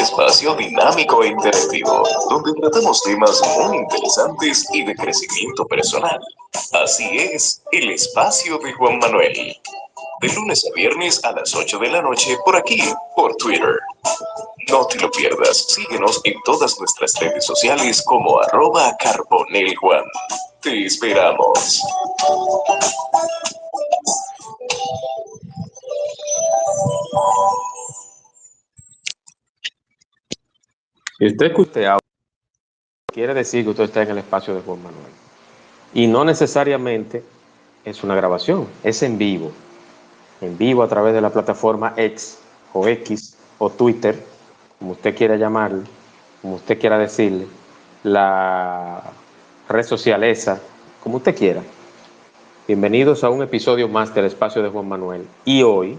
espacio dinámico e interactivo, donde tratamos temas muy interesantes y de crecimiento personal. Así es, el espacio de Juan Manuel. De lunes a viernes a las 8 de la noche por aquí, por Twitter. No te lo pierdas, síguenos en todas nuestras redes sociales como @carboneljuan. Te esperamos. Si usted escucha audio, quiere decir que usted está en el espacio de Juan Manuel. Y no necesariamente es una grabación, es en vivo. En vivo a través de la plataforma X o X o Twitter, como usted quiera llamarle, como usted quiera decirle, la red social esa, como usted quiera. Bienvenidos a un episodio más del espacio de Juan Manuel. Y hoy,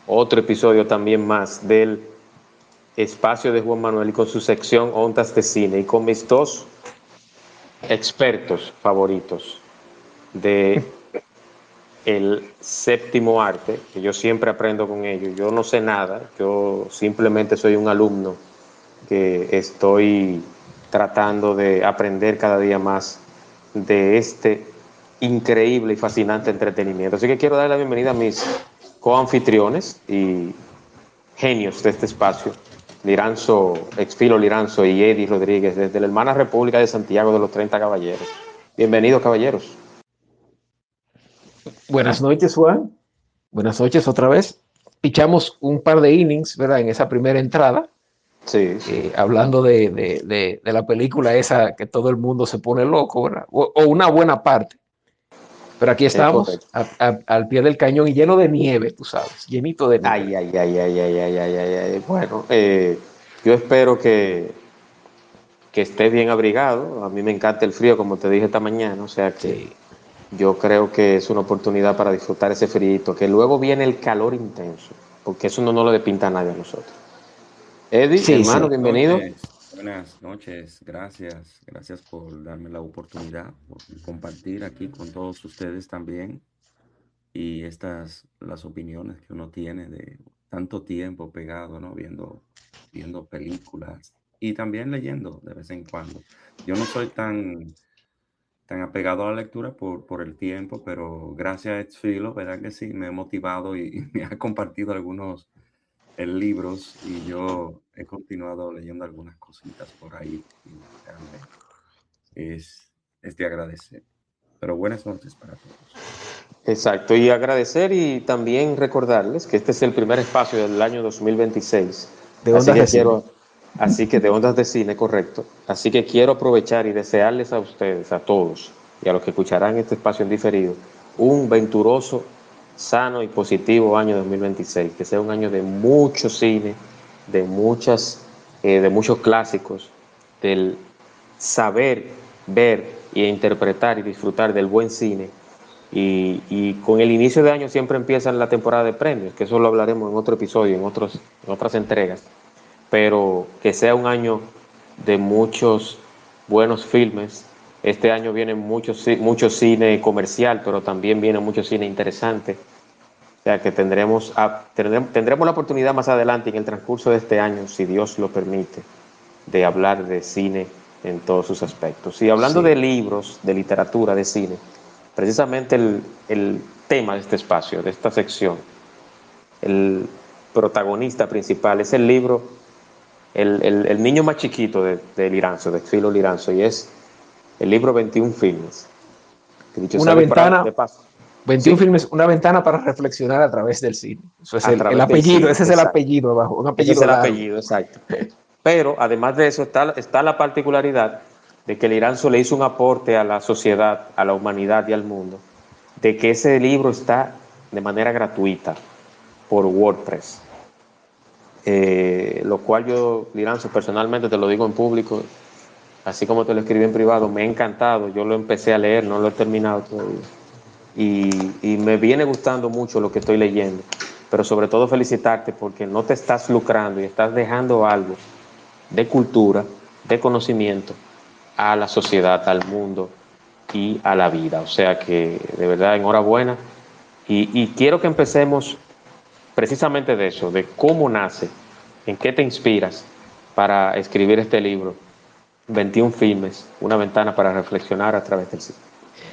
otro episodio también más del espacio de Juan Manuel y con su sección Ondas de Cine y con mis dos expertos favoritos de el séptimo arte, que yo siempre aprendo con ellos. Yo no sé nada, yo simplemente soy un alumno que estoy tratando de aprender cada día más de este increíble y fascinante entretenimiento. Así que quiero dar la bienvenida a mis coanfitriones y genios de este espacio, Liranzo, Exfilo Liranzo y Eddie Rodríguez, desde la hermana República de Santiago de los 30 Caballeros. Bienvenidos, caballeros. Buenas noches, Juan. Buenas noches otra vez. Pichamos un par de innings, ¿verdad? En esa primera entrada. Sí. Hablando de la película esa que todo el mundo se pone loco, ¿verdad? O una buena parte. Pero aquí estamos, al pie del cañón y lleno de nieve, tú sabes, llenito de nieve. Ay. Bueno, yo espero que esté bien abrigado. A mí me encanta el frío, como te dije esta mañana, o sea que Sí. yo creo que es una oportunidad para disfrutar ese frío, que luego viene el calor intenso, porque eso no lo despinta a nadie a nosotros. Eddie, Sí, hermano, sí. bienvenido. Buenas noches, gracias por darme la oportunidad, por compartir aquí con todos ustedes también y las opiniones que uno tiene de tanto tiempo pegado, ¿no? Viendo películas y también leyendo de vez en cuando. Yo no soy tan apegado a la lectura por el tiempo, pero gracias a Exfilo, ¿verdad que sí? Me he motivado y me ha compartido algunos libros y yo he continuado leyendo algunas cositas por ahí y realmente es de agradecer. Pero buenas noches para todos. Exacto, y agradecer y también recordarles que este es el primer espacio del año 2026. De ondas de cine. Así que de ondas de cine, correcto. Así que quiero aprovechar y desearles a ustedes, a todos, y a los que escucharán este espacio en diferido, un venturoso, sano y positivo año 2026. Que sea un año de mucho cine, de muchos clásicos, del saber, ver e interpretar y disfrutar del buen cine. Y con el inicio de año siempre empieza la temporada de premios, que eso lo hablaremos en otro episodio, en otras entregas, pero que sea un año de muchos buenos filmes. Este año viene mucho cine comercial, pero también viene mucho cine interesante. O sea que tendremos la oportunidad más adelante en el transcurso de este año, si Dios lo permite, de hablar de cine en todos sus aspectos. Y hablando de libros, de literatura, de cine, precisamente el tema de este espacio, de esta sección, el protagonista principal es el libro, el niño más chiquito de Liranzo, de Filo Liranzo, y es el libro 21 filmes. Que dicho Una sea ventana, de paso. 21 ¿Sí? filmes, una ventana para reflexionar a través del cine. Eso es A el través del apellido, cine, ese es el exacto. apellido abajo, un Ese es apellido el largo. apellido, exacto. Pero además de eso está la particularidad de que Liranzo le hizo un aporte a la sociedad, a la humanidad y al mundo, de que ese libro está de manera gratuita por WordPress. Lo cual yo, Liranzo, personalmente te lo digo en público, así como te lo escribí en privado, me ha encantado. Yo lo empecé a leer, no lo he terminado todavía. Y me viene gustando mucho lo que estoy leyendo, pero sobre todo felicitarte porque no te estás lucrando y estás dejando algo de cultura, de conocimiento a la sociedad, al mundo y a la vida. O sea que de verdad enhorabuena y quiero que empecemos precisamente de eso, de cómo nace ¿En qué te inspiras para escribir este libro? 21 filmes, una ventana para reflexionar a través del cine.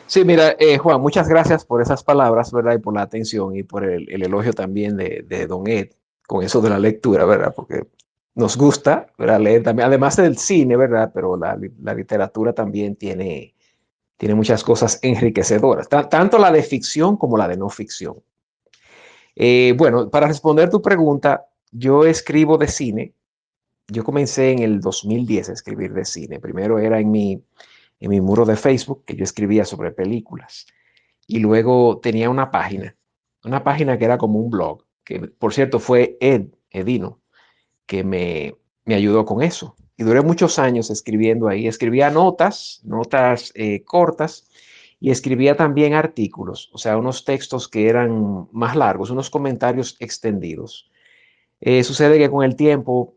Sí, mira, Juan, muchas gracias por esas palabras, ¿verdad? Y por la atención y por el elogio también de Don Ed con eso de la lectura, ¿verdad? Porque nos gusta, ¿verdad? Leer también, además del cine, ¿verdad? Pero la literatura también tiene muchas cosas enriquecedoras, tanto la de ficción como la de no ficción. Bueno, para responder tu pregunta, yo escribo de cine. Yo comencé en el 2010 a escribir de cine. Primero era en mi muro de Facebook, que yo escribía sobre películas. Y luego tenía una página que era como un blog, que por cierto fue Edino, que me ayudó con eso. Y duré muchos años escribiendo ahí. Escribía notas cortas, y escribía también artículos, o sea, unos textos que eran más largos, unos comentarios extendidos. Sucede que con el tiempo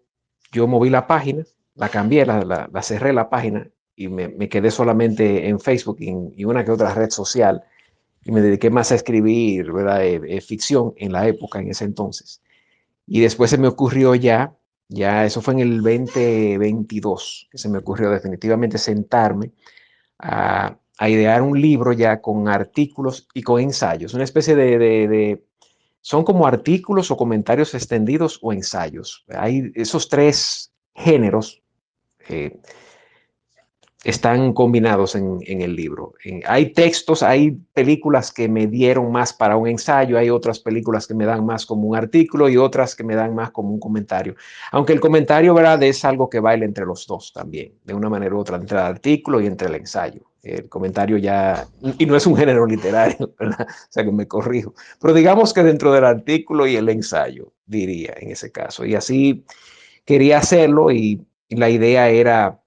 yo moví la página, la cambié, la cerré la página y me quedé solamente en Facebook y una que otra red social y me dediqué más a escribir, ¿verdad? Ficción en la época, en ese entonces. Y después se me ocurrió ya eso fue en el 2022, que se me ocurrió definitivamente sentarme a idear un libro ya con artículos y con ensayos, una especie son como artículos o comentarios extendidos o ensayos. Hay esos tres géneros eh, están combinados en el libro. Hay textos, hay películas que me dieron más para un ensayo, hay otras películas que me dan más como un artículo y otras que me dan más como un comentario. Aunque el comentario, ¿verdad? Es algo que baila entre los dos también, de una manera u otra, entre el artículo y entre el ensayo. El comentario ya, y no es un género literario, ¿verdad? O sea que me corrijo. Pero digamos que dentro del artículo y el ensayo, diría en ese caso. Y así quería hacerlo y la idea era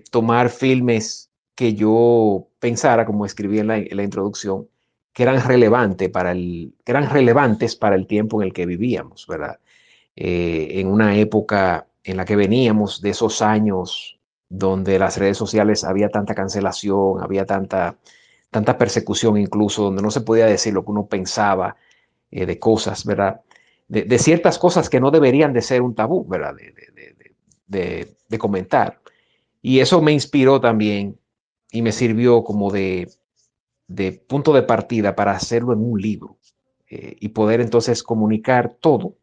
tomar filmes que yo pensara, como escribí en la introducción, que eran relevantes para el tiempo en el que vivíamos, ¿verdad? En una época en la que veníamos de esos años donde las redes sociales había tanta cancelación, había tanta persecución incluso, donde no se podía decir lo que uno pensaba de cosas, ¿verdad? De ciertas cosas que no deberían de ser un tabú, ¿verdad? De comentar. Y eso me inspiró también y me sirvió como de punto de partida para hacerlo en un libro y poder entonces comunicar todo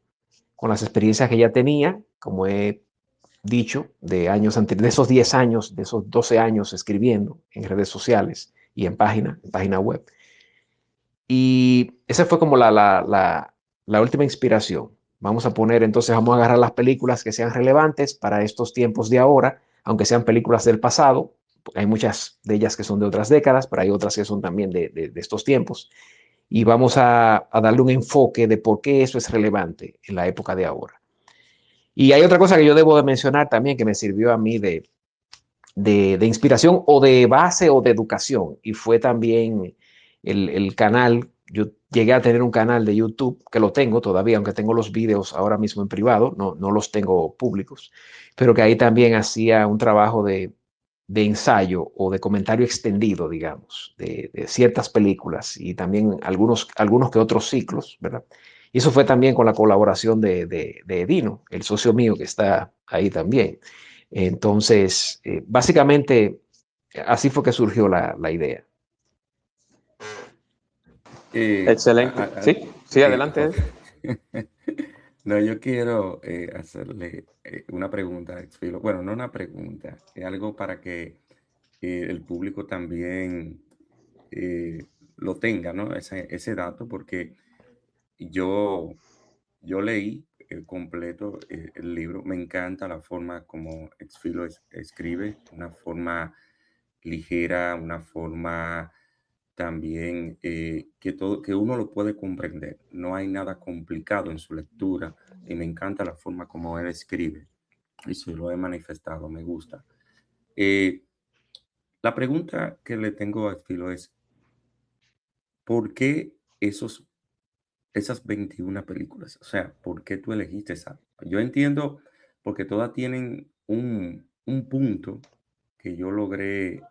con las experiencias que ya tenía, como he dicho, de años anteriores, de esos 10 años, de esos 12 años escribiendo en redes sociales y en página web. Y esa fue como la última inspiración. Vamos a poner, entonces vamos a agarrar las películas que sean relevantes para estos tiempos de ahora, aunque sean películas del pasado. Hay muchas de ellas que son de otras décadas, pero hay otras que son también de estos tiempos. Y vamos a darle un enfoque de por qué eso es relevante en la época de ahora. Y hay otra cosa que yo debo de mencionar también que me sirvió a mí de inspiración o de base o de educación. Y fue también el canal. Yo llegué a tener un canal de YouTube, que lo tengo todavía, aunque tengo los videos ahora mismo en privado, no los tengo públicos, pero que ahí también hacía un trabajo de ensayo o de comentario extendido, digamos, de ciertas películas y también algunos que otros ciclos, ¿verdad? Y eso fue también con la colaboración de Edino, el socio mío que está ahí también. Entonces, básicamente, así fue que surgió la idea. Excelente. Sí, sí, adelante. Ok. No, yo quiero hacerle una pregunta a Exfilo. Bueno, no una pregunta, es algo para que el público también lo tenga, ¿no? Ese dato, porque yo, yo leí completo el libro. Me encanta la forma como Exfilo escribe, una forma ligera, una forma también que uno lo puede comprender. No hay nada complicado en su lectura y me encanta la forma como él escribe. Y se lo he manifestado, me gusta. Eh, la pregunta que le tengo a Filo es, ¿por qué esas 21 películas? O sea, ¿por qué tú elegiste esa? Yo entiendo porque todas tienen un punto que yo logré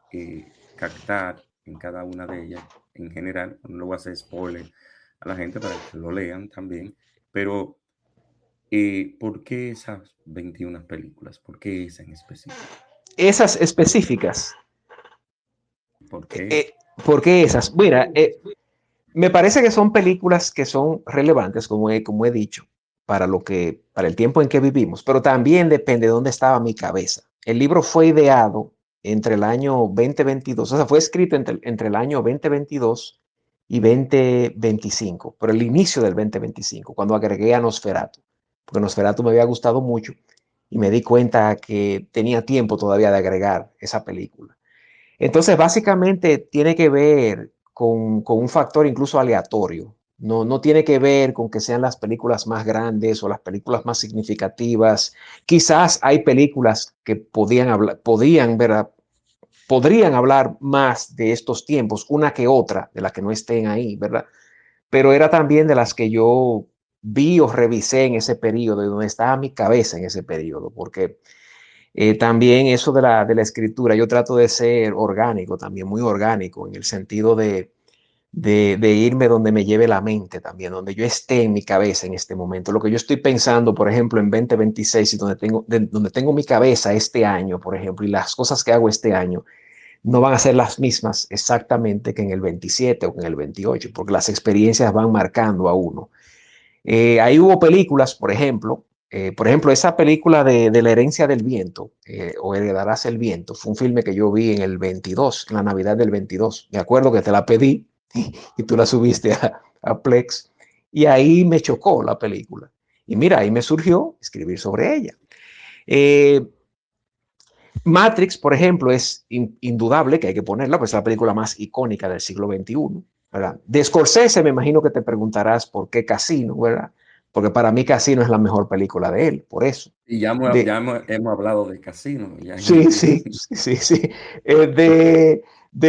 captar en cada una de ellas en general. No le voy a hacer spoiler a la gente para que lo lean también, pero ¿Por qué esas 21 películas? ¿Por qué esa en específico? Esas específicas. ¿Por qué? ¿Por qué esas? Mira, me parece que son películas que son relevantes, como he dicho, para el tiempo en que vivimos, pero también depende de dónde estaba mi cabeza. El libro fue ideado entre el año 2022, o sea, fue escrito entre el año 2022 y 2025, por el inicio del 2025, cuando agregué a Nosferatu, porque Nosferatu me había gustado mucho y me di cuenta que tenía tiempo todavía de agregar esa película. Entonces, básicamente tiene que ver con un factor incluso aleatorio. No tiene que ver con que sean las películas más grandes o las películas más significativas. Quizás hay películas que podrían hablar más de estos tiempos, una que otra, de las que no estén ahí, ¿verdad? Pero era también de las que yo vi o revisé en ese periodo, de donde estaba mi cabeza en ese periodo, porque también eso de la escritura, yo trato de ser orgánico, también muy orgánico, en el sentido de irme donde me lleve la mente también, donde yo esté en mi cabeza en este momento. Lo que yo estoy pensando, por ejemplo, en 2026 y donde tengo mi cabeza este año, por ejemplo, y las cosas que hago este año, no van a ser las mismas exactamente que en el 27 o que en el 28, porque las experiencias van marcando a uno. Ahí hubo películas, por ejemplo, esa película de La herencia del viento, o Heredarás el viento, fue un filme que yo vi en el 22, en la Navidad del 22. Me acuerdo que te la pedí y tú la subiste a Plex, y ahí me chocó la película. Y mira, ahí me surgió escribir sobre ella. Eh, Matrix, por ejemplo, es indudable que hay que ponerla, pues es la película más icónica del siglo XXI, ¿verdad? De Scorsese me imagino que te preguntarás por qué Casino, ¿verdad? Porque para mí Casino es la mejor película de él, por eso. Y De, hemos hablado de Casino, ya sí, gente. sí, sí, sí.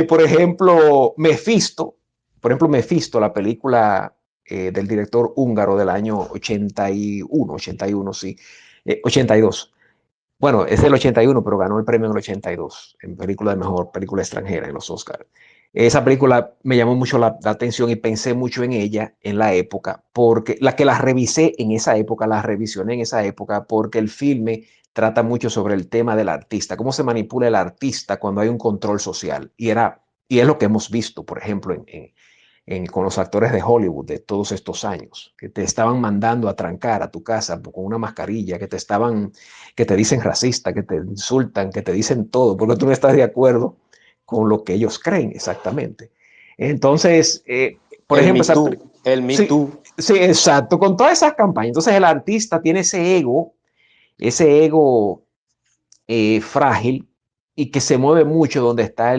Por ejemplo, Mephisto, la película del director húngaro del año 81, sí, 82. Bueno, es del 81, pero ganó el premio en el 82 en película de mejor película extranjera en los Oscars. Esa película me llamó mucho la atención y pensé mucho en ella en la época, porque la revisé en esa época, la revisioné en esa época, porque el filme trata mucho sobre el tema del artista, cómo se manipula el artista cuando hay un control social. Y es lo que hemos visto, por ejemplo, con los actores de Hollywood de todos estos años, que te estaban mandando a trancar a tu casa con una mascarilla, que te dicen racista, que te insultan, que te dicen todo, porque tú no estás de acuerdo con lo que ellos creen exactamente. Entonces, por El ejemplo, Me Too, el Me sí, Too. sí, exacto, con todas esas campañas. Entonces el artista tiene ese ego frágil y que se mueve mucho donde está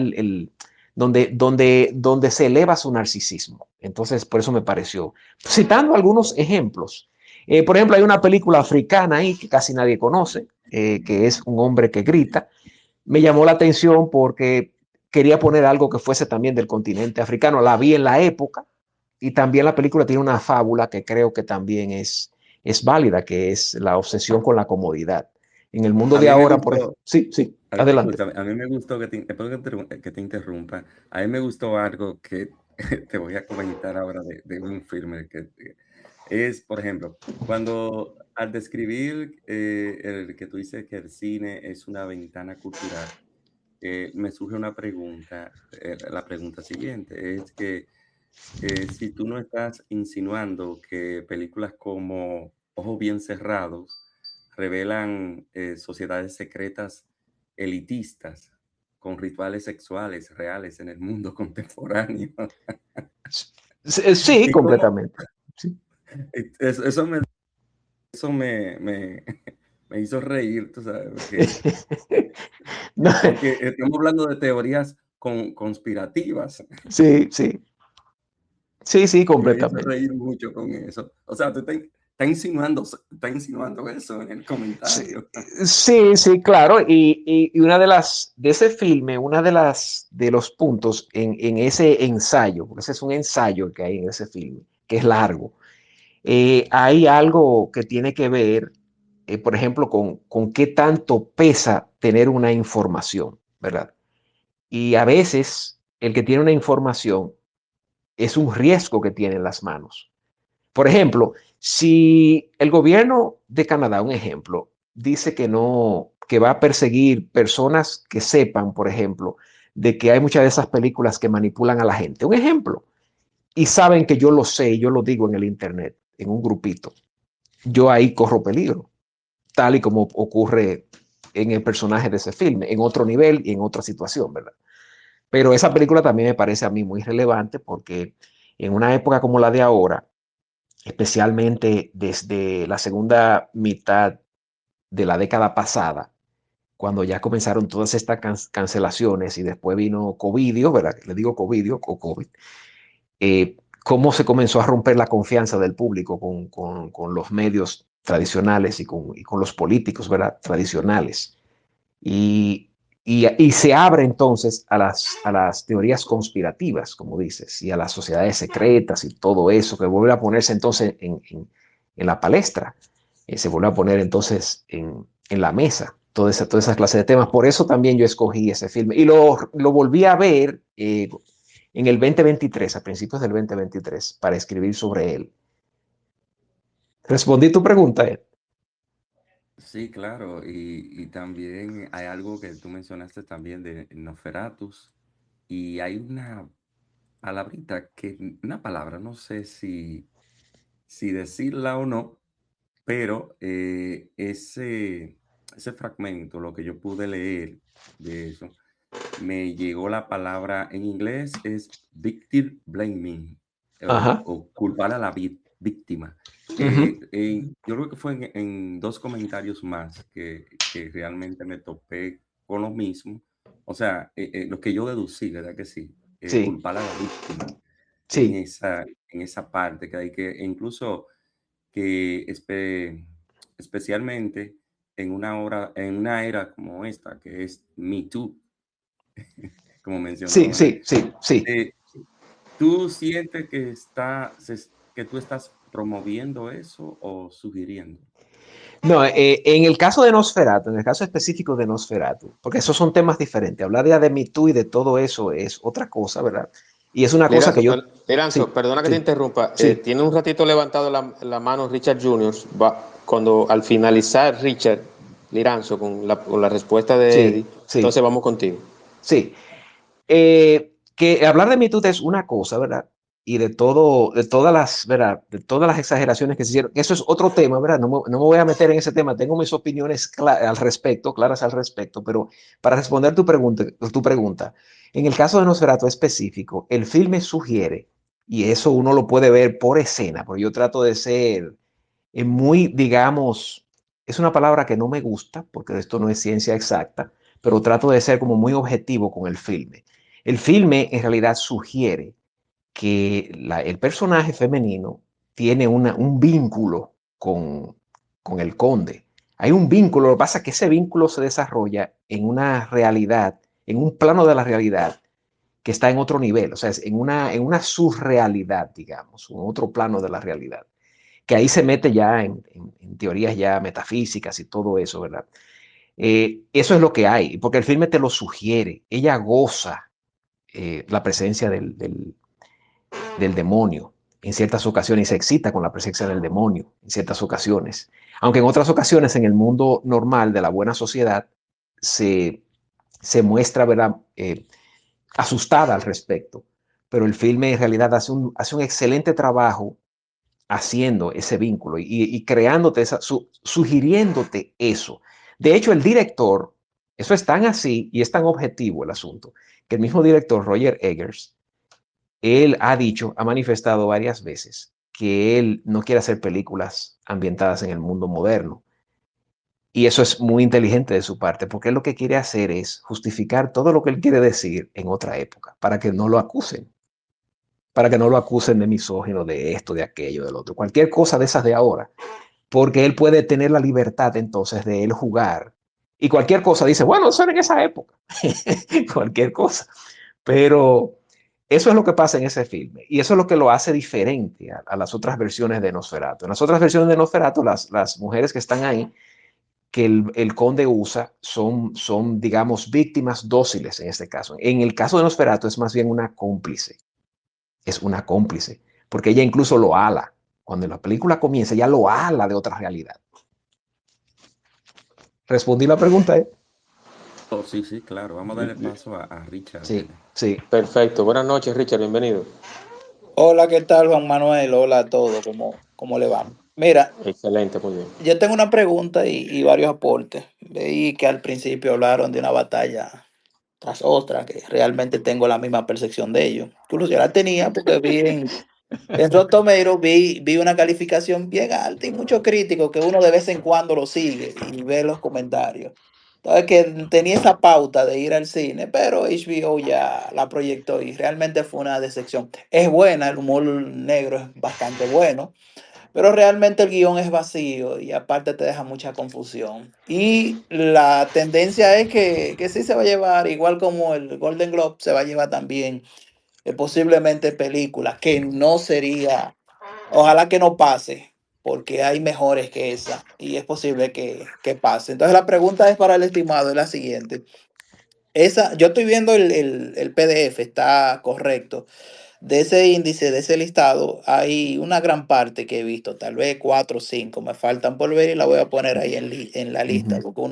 donde se eleva su narcisismo. Entonces, por eso me pareció. Citando algunos ejemplos. Por ejemplo, hay una película africana ahí que casi nadie conoce, que es Un hombre que grita. Me llamó la atención porque quería poner algo que fuese también del continente africano. La vi en la época y también la película tiene una fábula que creo que también es válida, que es la obsesión con la comodidad. En el mundo A de mí me ahora, por ejemplo, gustó, sí, sí, adelante. escúchame, a mí me gustó que te interrumpa. A mí me gustó algo que te voy a comentar ahora de un filme que es, por ejemplo, cuando al describir el que tú dices que el cine es una ventana cultural, me surge una pregunta, la pregunta siguiente, es que si tú no estás insinuando que películas como Ojos Bien Cerrados revelan sociedades secretas elitistas con rituales sexuales reales en el mundo contemporáneo. Sí, Y cómo completamente. Sí. eso me me hizo reír, tú sabes, No, porque estamos hablando de teorías conspirativas. sí, sí, sí, sí, Y me hizo completamente. reír mucho con eso. O sea, tú está insinuando eso en el Sí, comentario. sí, sí, claro. Y una de ese filme, de los puntos en ese ensayo, porque ese es un ensayo que hay en ese filme, que es largo, hay algo que tiene que ver, por ejemplo, con qué tanto pesa tener una información, ¿verdad? Y a veces el que tiene una información es un riesgo que tiene en las manos. Por ejemplo, Si el gobierno de Canadá, un ejemplo, dice que no, que va a perseguir personas que sepan, por ejemplo, de que hay muchas de esas películas que manipulan a la gente, un ejemplo, y saben que yo lo sé, yo lo digo en el internet, en un grupito, yo ahí corro peligro, tal y como ocurre en el personaje de ese filme, en otro nivel y en otra situación, ¿verdad? Pero esa película también me parece a mí muy relevante porque en una época como la de ahora, especialmente desde la segunda mitad de la década pasada, cuando ya comenzaron todas estas cancelaciones y después vino COVID, ¿verdad? Le digo COVID o COVID, cómo se comenzó a romper la confianza del público con los medios tradicionales y con los políticos, ¿verdad? Tradicionales. Y, y se abre entonces a las teorías conspirativas, como dices, y a las sociedades secretas y todo eso, que vuelve a ponerse entonces en la palestra, se vuelve a poner entonces en la mesa, toda esa clase de temas. Por eso también yo escogí ese filme y lo volví a ver en el 2023, a principios del 2023, para escribir sobre él. Respondí tu pregunta, Ed. Sí, claro, y también hay algo que tú mencionaste también de Nosferatus, y hay una palabrita una palabra, no sé si decirla o no, pero ese fragmento, lo que yo pude leer de eso, me llegó la palabra en inglés es victim blaming, Ajá. o culpar a la víctima. Uh -huh. Yo creo que fue en dos comentarios más que realmente me topé con lo mismo. O sea, lo que yo deducí, ¿verdad que sí? Sí, Culpar a la víctima sí, en esa parte, que hay que, e incluso que especialmente en una era como esta, que es Me Too, como mencionó, sí, ¿verdad? sí, sí, sí. Eh, ¿Tú sientes que tú estás promoviendo eso o sugiriendo? No, en el caso de Nosferatu, en el caso específico de Nosferatu, porque esos son temas diferentes. Hablar ya de Me Too y de todo eso es otra cosa, ¿verdad? Y es una cosa que Liranzo, yo... Liranzo, Sí, perdona que te sí, interrumpa. sí, Tiene un ratito levantado la mano Richard Jr. Cuando al finalizar Richard Liranzo con la respuesta de Eddie, sí, sí, entonces vamos contigo. sí. Que hablar de mitud es una cosa, ¿verdad? Y de todo, de todas las, ¿verdad? De todas las exageraciones que se hicieron. Eso es otro tema, ¿verdad? No me voy a meter en ese tema. Tengo mis opiniones al respecto, claras al respecto, pero para responder tu pregunta, en el caso de Nosferatu específico, el filme sugiere, y eso uno lo puede ver por escena, porque yo trato de ser muy, digamos, es una palabra que no me gusta, porque esto no es ciencia exacta, pero trato de ser como muy objetivo con el filme. El filme en realidad sugiere que el personaje femenino tiene un vínculo con el conde. Hay un vínculo, lo que pasa es que ese vínculo se desarrolla en una realidad, en un plano de la realidad que está en otro nivel, o sea, en una surrealidad, digamos, un otro plano de la realidad, que ahí se mete ya en teorías ya metafísicas y todo eso, ¿verdad? Eso es lo que hay, porque el filme te lo sugiere, ella goza la presencia del demonio en ciertas ocasiones y se excita con la presencia del demonio en ciertas ocasiones. Aunque en otras ocasiones en el mundo normal de la buena sociedad se muestra, ¿verdad? Asustada al respecto. Pero el filme en realidad hace un excelente trabajo haciendo ese vínculo y creándote sugiriéndote eso. De hecho, el director, eso es tan así y es tan objetivo el asunto, que el mismo director, Roger Eggers, él ha dicho, ha manifestado varias veces que él no quiere hacer películas ambientadas en el mundo moderno. Y eso es muy inteligente de su parte, porque él lo que quiere hacer es justificar todo lo que él quiere decir en otra época, para que no lo acusen, para que no lo acusen de misógino, de esto, de aquello, del otro, cualquier cosa de esas de ahora, porque él puede tener la libertad entonces de él jugar. Y cualquier cosa dice, bueno, eso era en esa época, cualquier cosa. Pero eso es lo que pasa en ese filme y eso es lo que lo hace diferente a las otras versiones de Nosferatu. En las otras versiones de Nosferatu, las mujeres que están ahí, que el conde usa, digamos, víctimas dóciles en este caso. En el caso de Nosferatu es más bien una cómplice, es una cómplice, porque ella incluso lo ala. Cuando la película comienza, ya lo habla de otra realidad. ¿Respondí la pregunta, eh? Oh, sí, sí, claro. Vamos a darle paso a Richard. Sí, sí. Perfecto. Buenas noches, Richard. Bienvenido. Hola, ¿qué tal, Juan Manuel? Hola a todos, ¿cómo le va? Mira, Excelente, muy bien. yo tengo una pregunta y varios aportes. Veí que al principio hablaron de una batalla tras otra, que realmente tengo la misma percepción de ello. Incluso yo la tenía porque en Rotten Tomatoes vi una calificación bien alta y muchos críticos que uno de vez en cuando lo sigue y ve los comentarios. Entonces que tenía esa pauta de ir al cine, pero HBO ya la proyectó y realmente fue una decepción. Es buena, el humor negro es bastante bueno, pero realmente el guión es vacío y aparte te deja mucha confusión. Y la tendencia es que sí se va a llevar, igual como el Golden Globe, se va a llevar también posiblemente películas, que no sería, ojalá que no pase, porque hay mejores que esa y es posible que pase. Entonces la pregunta es para el estimado, es la siguiente. Yo estoy viendo el PDF, está correcto. De ese índice, de ese listado, hay una gran parte que he visto, tal vez cuatro o cinco, me faltan por ver y la voy a poner ahí en la lista, porque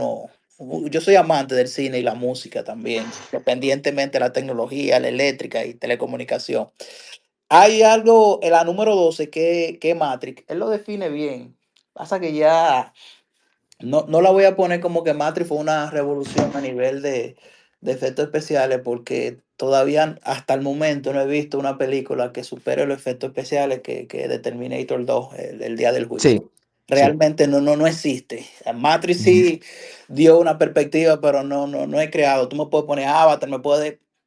yo soy amante del cine y la música también, independientemente de la tecnología, la eléctrica y telecomunicación. Hay algo en la número 12 que Matrix, él lo define bien. Pasa que ya no la voy a poner como que Matrix fue una revolución a nivel de efectos especiales, porque todavía hasta el momento no he visto una película que supere los efectos especiales que de Terminator 2, el día del Sí, juicio. sí. Realmente no existe. Matrix Ujú, sí dio una perspectiva, pero no he creado. Tú me puedes poner Avatar,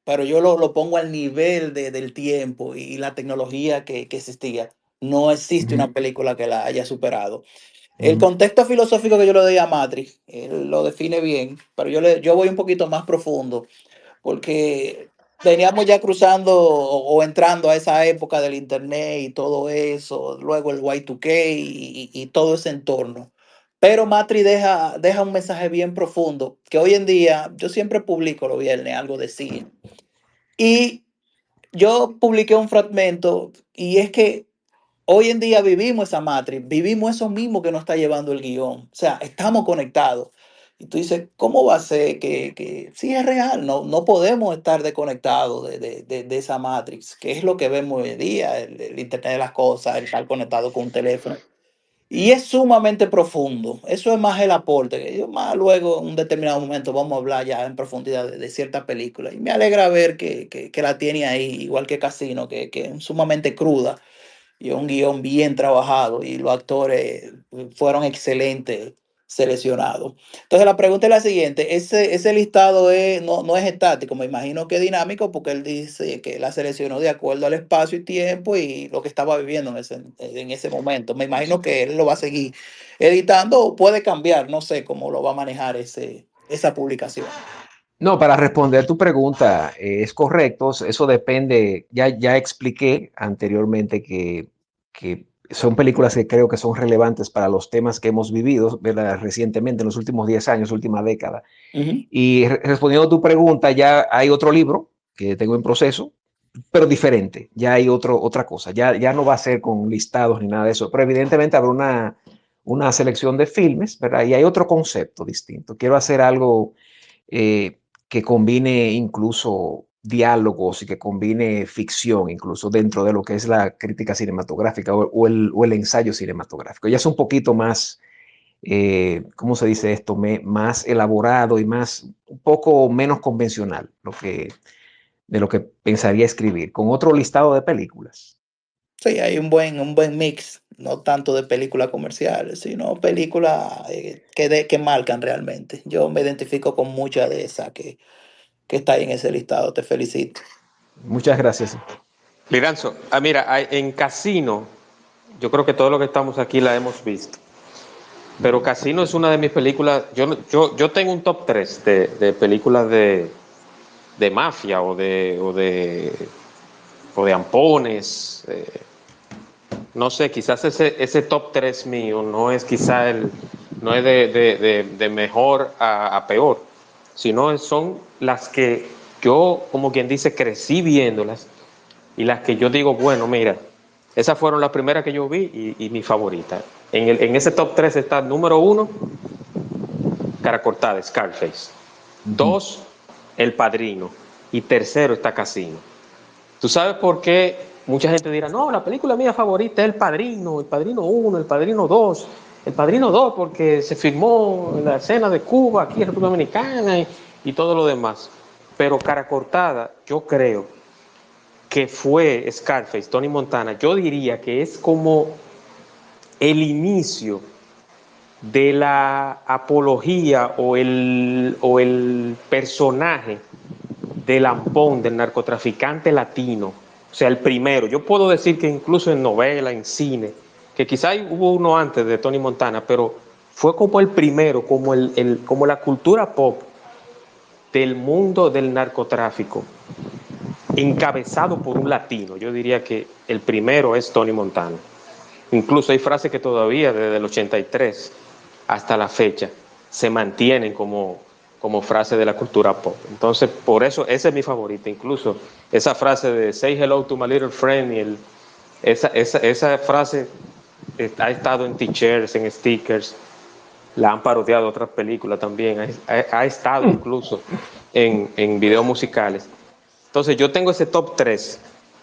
pero yo lo pongo al nivel del tiempo y la tecnología que existía. No existe ujú, una película que la haya superado. El ujú, contexto filosófico que yo le doy a Matrix, él lo define bien, pero yo voy un poquito más profundo, porque veníamos ya cruzando o entrando a esa época del internet y todo eso, luego el Y2K y todo ese entorno. Pero Matrix deja un mensaje bien profundo, que hoy en día yo siempre publico los viernes algo de cine. Y yo publiqué un fragmento y es que hoy en día vivimos esa matriz, vivimos eso mismo que nos está llevando el guión. O sea, estamos conectados. Y tú dices, ¿cómo va a ser que sí es real? No podemos estar desconectados de esa matrix, que es lo que vemos hoy en día, el Internet de las cosas, el estar conectado con un teléfono. Y es sumamente profundo. Eso es más el aporte. Que yo más luego, en un determinado momento, vamos a hablar ya en profundidad de cierta película. Y me alegra ver que la tiene ahí, igual que Casino, que es sumamente cruda y un guión bien trabajado y los actores fueron excelentes seleccionados. Entonces la pregunta es la siguiente, ese listado no es estático, me imagino que es dinámico porque él dice que la seleccionó de acuerdo al espacio y tiempo y lo que estaba viviendo en ese momento. Me imagino que él lo va a seguir editando o puede cambiar, no sé cómo lo va a manejar esa publicación. No, para responder tu pregunta, es correcto, eso depende, ya expliqué anteriormente que son películas que creo que son relevantes para los temas que hemos vivido, ¿verdad? Recientemente, en los últimos 10 años, última década. Ujú. Y respondiendo a tu pregunta, ya hay otro libro que tengo en proceso, pero diferente, ya hay otra cosa, ya no va a ser con listados ni nada de eso, pero evidentemente habrá una selección de filmes, ¿verdad? Y hay otro concepto distinto. Quiero hacer algo que combine incluso diálogos y que combine ficción incluso dentro de lo que es la crítica cinematográfica o el ensayo cinematográfico. Ya es un poquito más, ¿cómo se dice esto? Más elaborado y un poco menos convencional de lo que pensaría escribir, con otro listado de películas. Sí, hay un buen mix, no tanto de películas comerciales, sino películas que marcan realmente. Yo me identifico con muchas de esas que está ahí en ese listado. Te felicito. Muchas gracias. Liranzo, mira, en Casino, yo creo que todo lo que estamos aquí la hemos visto. Pero Casino es una de mis películas. Yo tengo un top 3 de películas de mafia o de ampones. No sé, quizás ese top 3 mío no es no es de mejor a peor, sino son las que yo, como quien dice, crecí viéndolas y las que yo digo, bueno, mira, Esas fueron las primeras que yo vi y mi favorita. En ese top 3 está número 1, Cara Cortada, Scarface. 2, El Padrino. Y tercero está Casino. ¿Tú sabes por qué mucha gente dirá, no, la película mía favorita es El Padrino 1, El Padrino 2, El Padrino 2 porque se filmó en la escena de Cuba, aquí en República Dominicana y todo lo demás? Pero Cara Cortada, yo creo que fue Scarface, Tony Montana, yo diría que es como el inicio de la apología o el personaje del ampón, del narcotraficante latino, o sea, el primero. Yo puedo decir que incluso en novela, en cine, que quizá hubo uno antes de Tony Montana, pero fue como el primero, como la cultura pop del mundo del narcotráfico, encabezado por un latino. Yo diría que el primero es Tony Montana. Incluso hay frases que todavía desde el 83 hasta la fecha se mantienen como frase de la cultura pop. Entonces, por eso, esa es mi favorita. Incluso esa frase de say hello to my little friend, esa frase ha estado en t-shirts, en stickers, la han parodiado otras películas también, ha estado incluso en videos musicales. Entonces, yo tengo ese top 3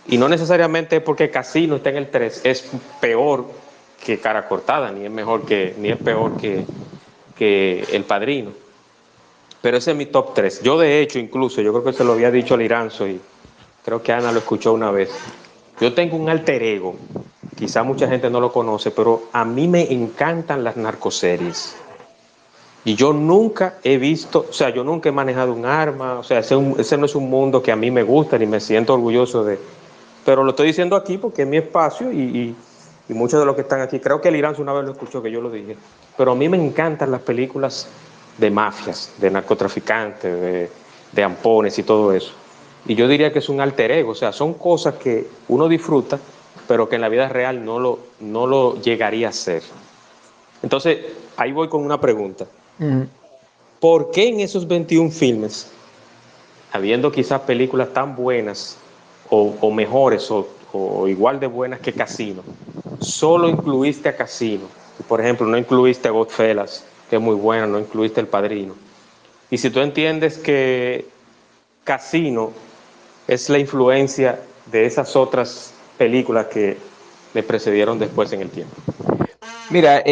y no necesariamente porque Casino está en el 3 es peor que Cara Cortada, ni es peor que El Padrino. Pero ese es mi top 3. Yo, de hecho, incluso, yo creo que se lo había dicho a Liranzo y creo que Ana lo escuchó una vez. Yo tengo un alter ego, quizá mucha gente no lo conoce, pero a mí me encantan las narcoseries. Y yo nunca he visto, o sea, yo nunca he manejado un arma, o sea, ese no es un mundo que a mí me gusta ni me siento orgulloso de. Pero lo estoy diciendo aquí porque es mi espacio y muchos de los que están aquí, creo que el Irán una vez lo escuchó que yo lo dije, pero a mí me encantan las películas de mafias, de narcotraficantes, de ampones y todo eso. Y yo diría que es un alter ego, o sea, son cosas que uno disfruta, pero que en la vida real no lo llegaría a hacer. Entonces, ahí voy con una pregunta. ¿Por qué en esos 21 filmes, habiendo quizás películas tan buenas o mejores o igual de buenas que Casino, solo incluiste a Casino? Por ejemplo, no incluiste a Goodfellas, que es muy buena, no incluiste El Padrino. Y si tú entiendes que Casino es la influencia de esas otras películas que le precedieron después en el tiempo. Mira,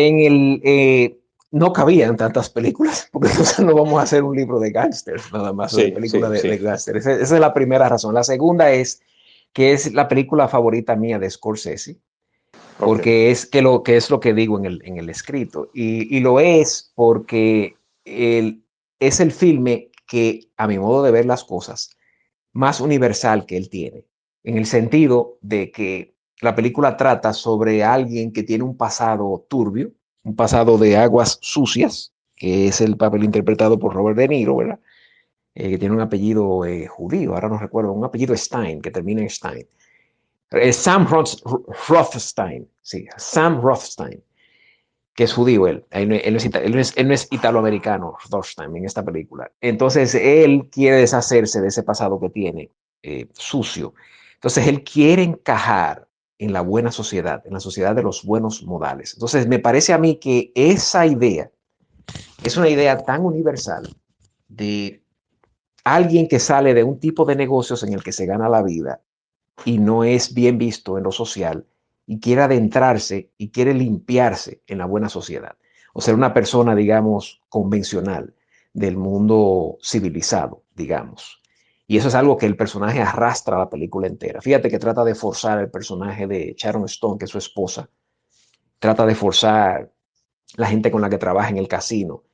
no cabían tantas películas, porque entonces no vamos a hacer un libro de gángsters, nada más, de películas de gángsters. Esa es la primera razón. La segunda es que es la película favorita mía de Scorsese, porque es lo que digo en el escrito. Y lo es porque es el filme que, a mi modo de ver las cosas, más universal que él tiene, en el sentido de que la película trata sobre alguien que tiene un pasado turbio, un pasado de aguas sucias, que es el papel interpretado por Robert De Niro, ¿verdad? Que tiene un apellido judío, ahora no recuerdo, un apellido Stein, que termina en Stein. Sam Rothstein, sí, Sam Rothstein, que es judío él no es italoamericano, Rothstein, en esta película. Entonces, él quiere deshacerse de ese pasado que tiene, sucio. Entonces, él quiere encajar en la buena sociedad, en la sociedad de los buenos modales. Entonces, me parece a mí que esa idea es una idea tan universal de alguien que sale de un tipo de negocios en el que se gana la vida y no es bien visto en lo social y quiere adentrarse y quiere limpiarse en la buena sociedad. O ser una persona, digamos, convencional del mundo civilizado, digamos. Y eso es algo que el personaje arrastra a la película entera. Fíjate que trata de forzar el personaje de Sharon Stone, que es su esposa, trata de forzar la gente con la que trabaja en el casino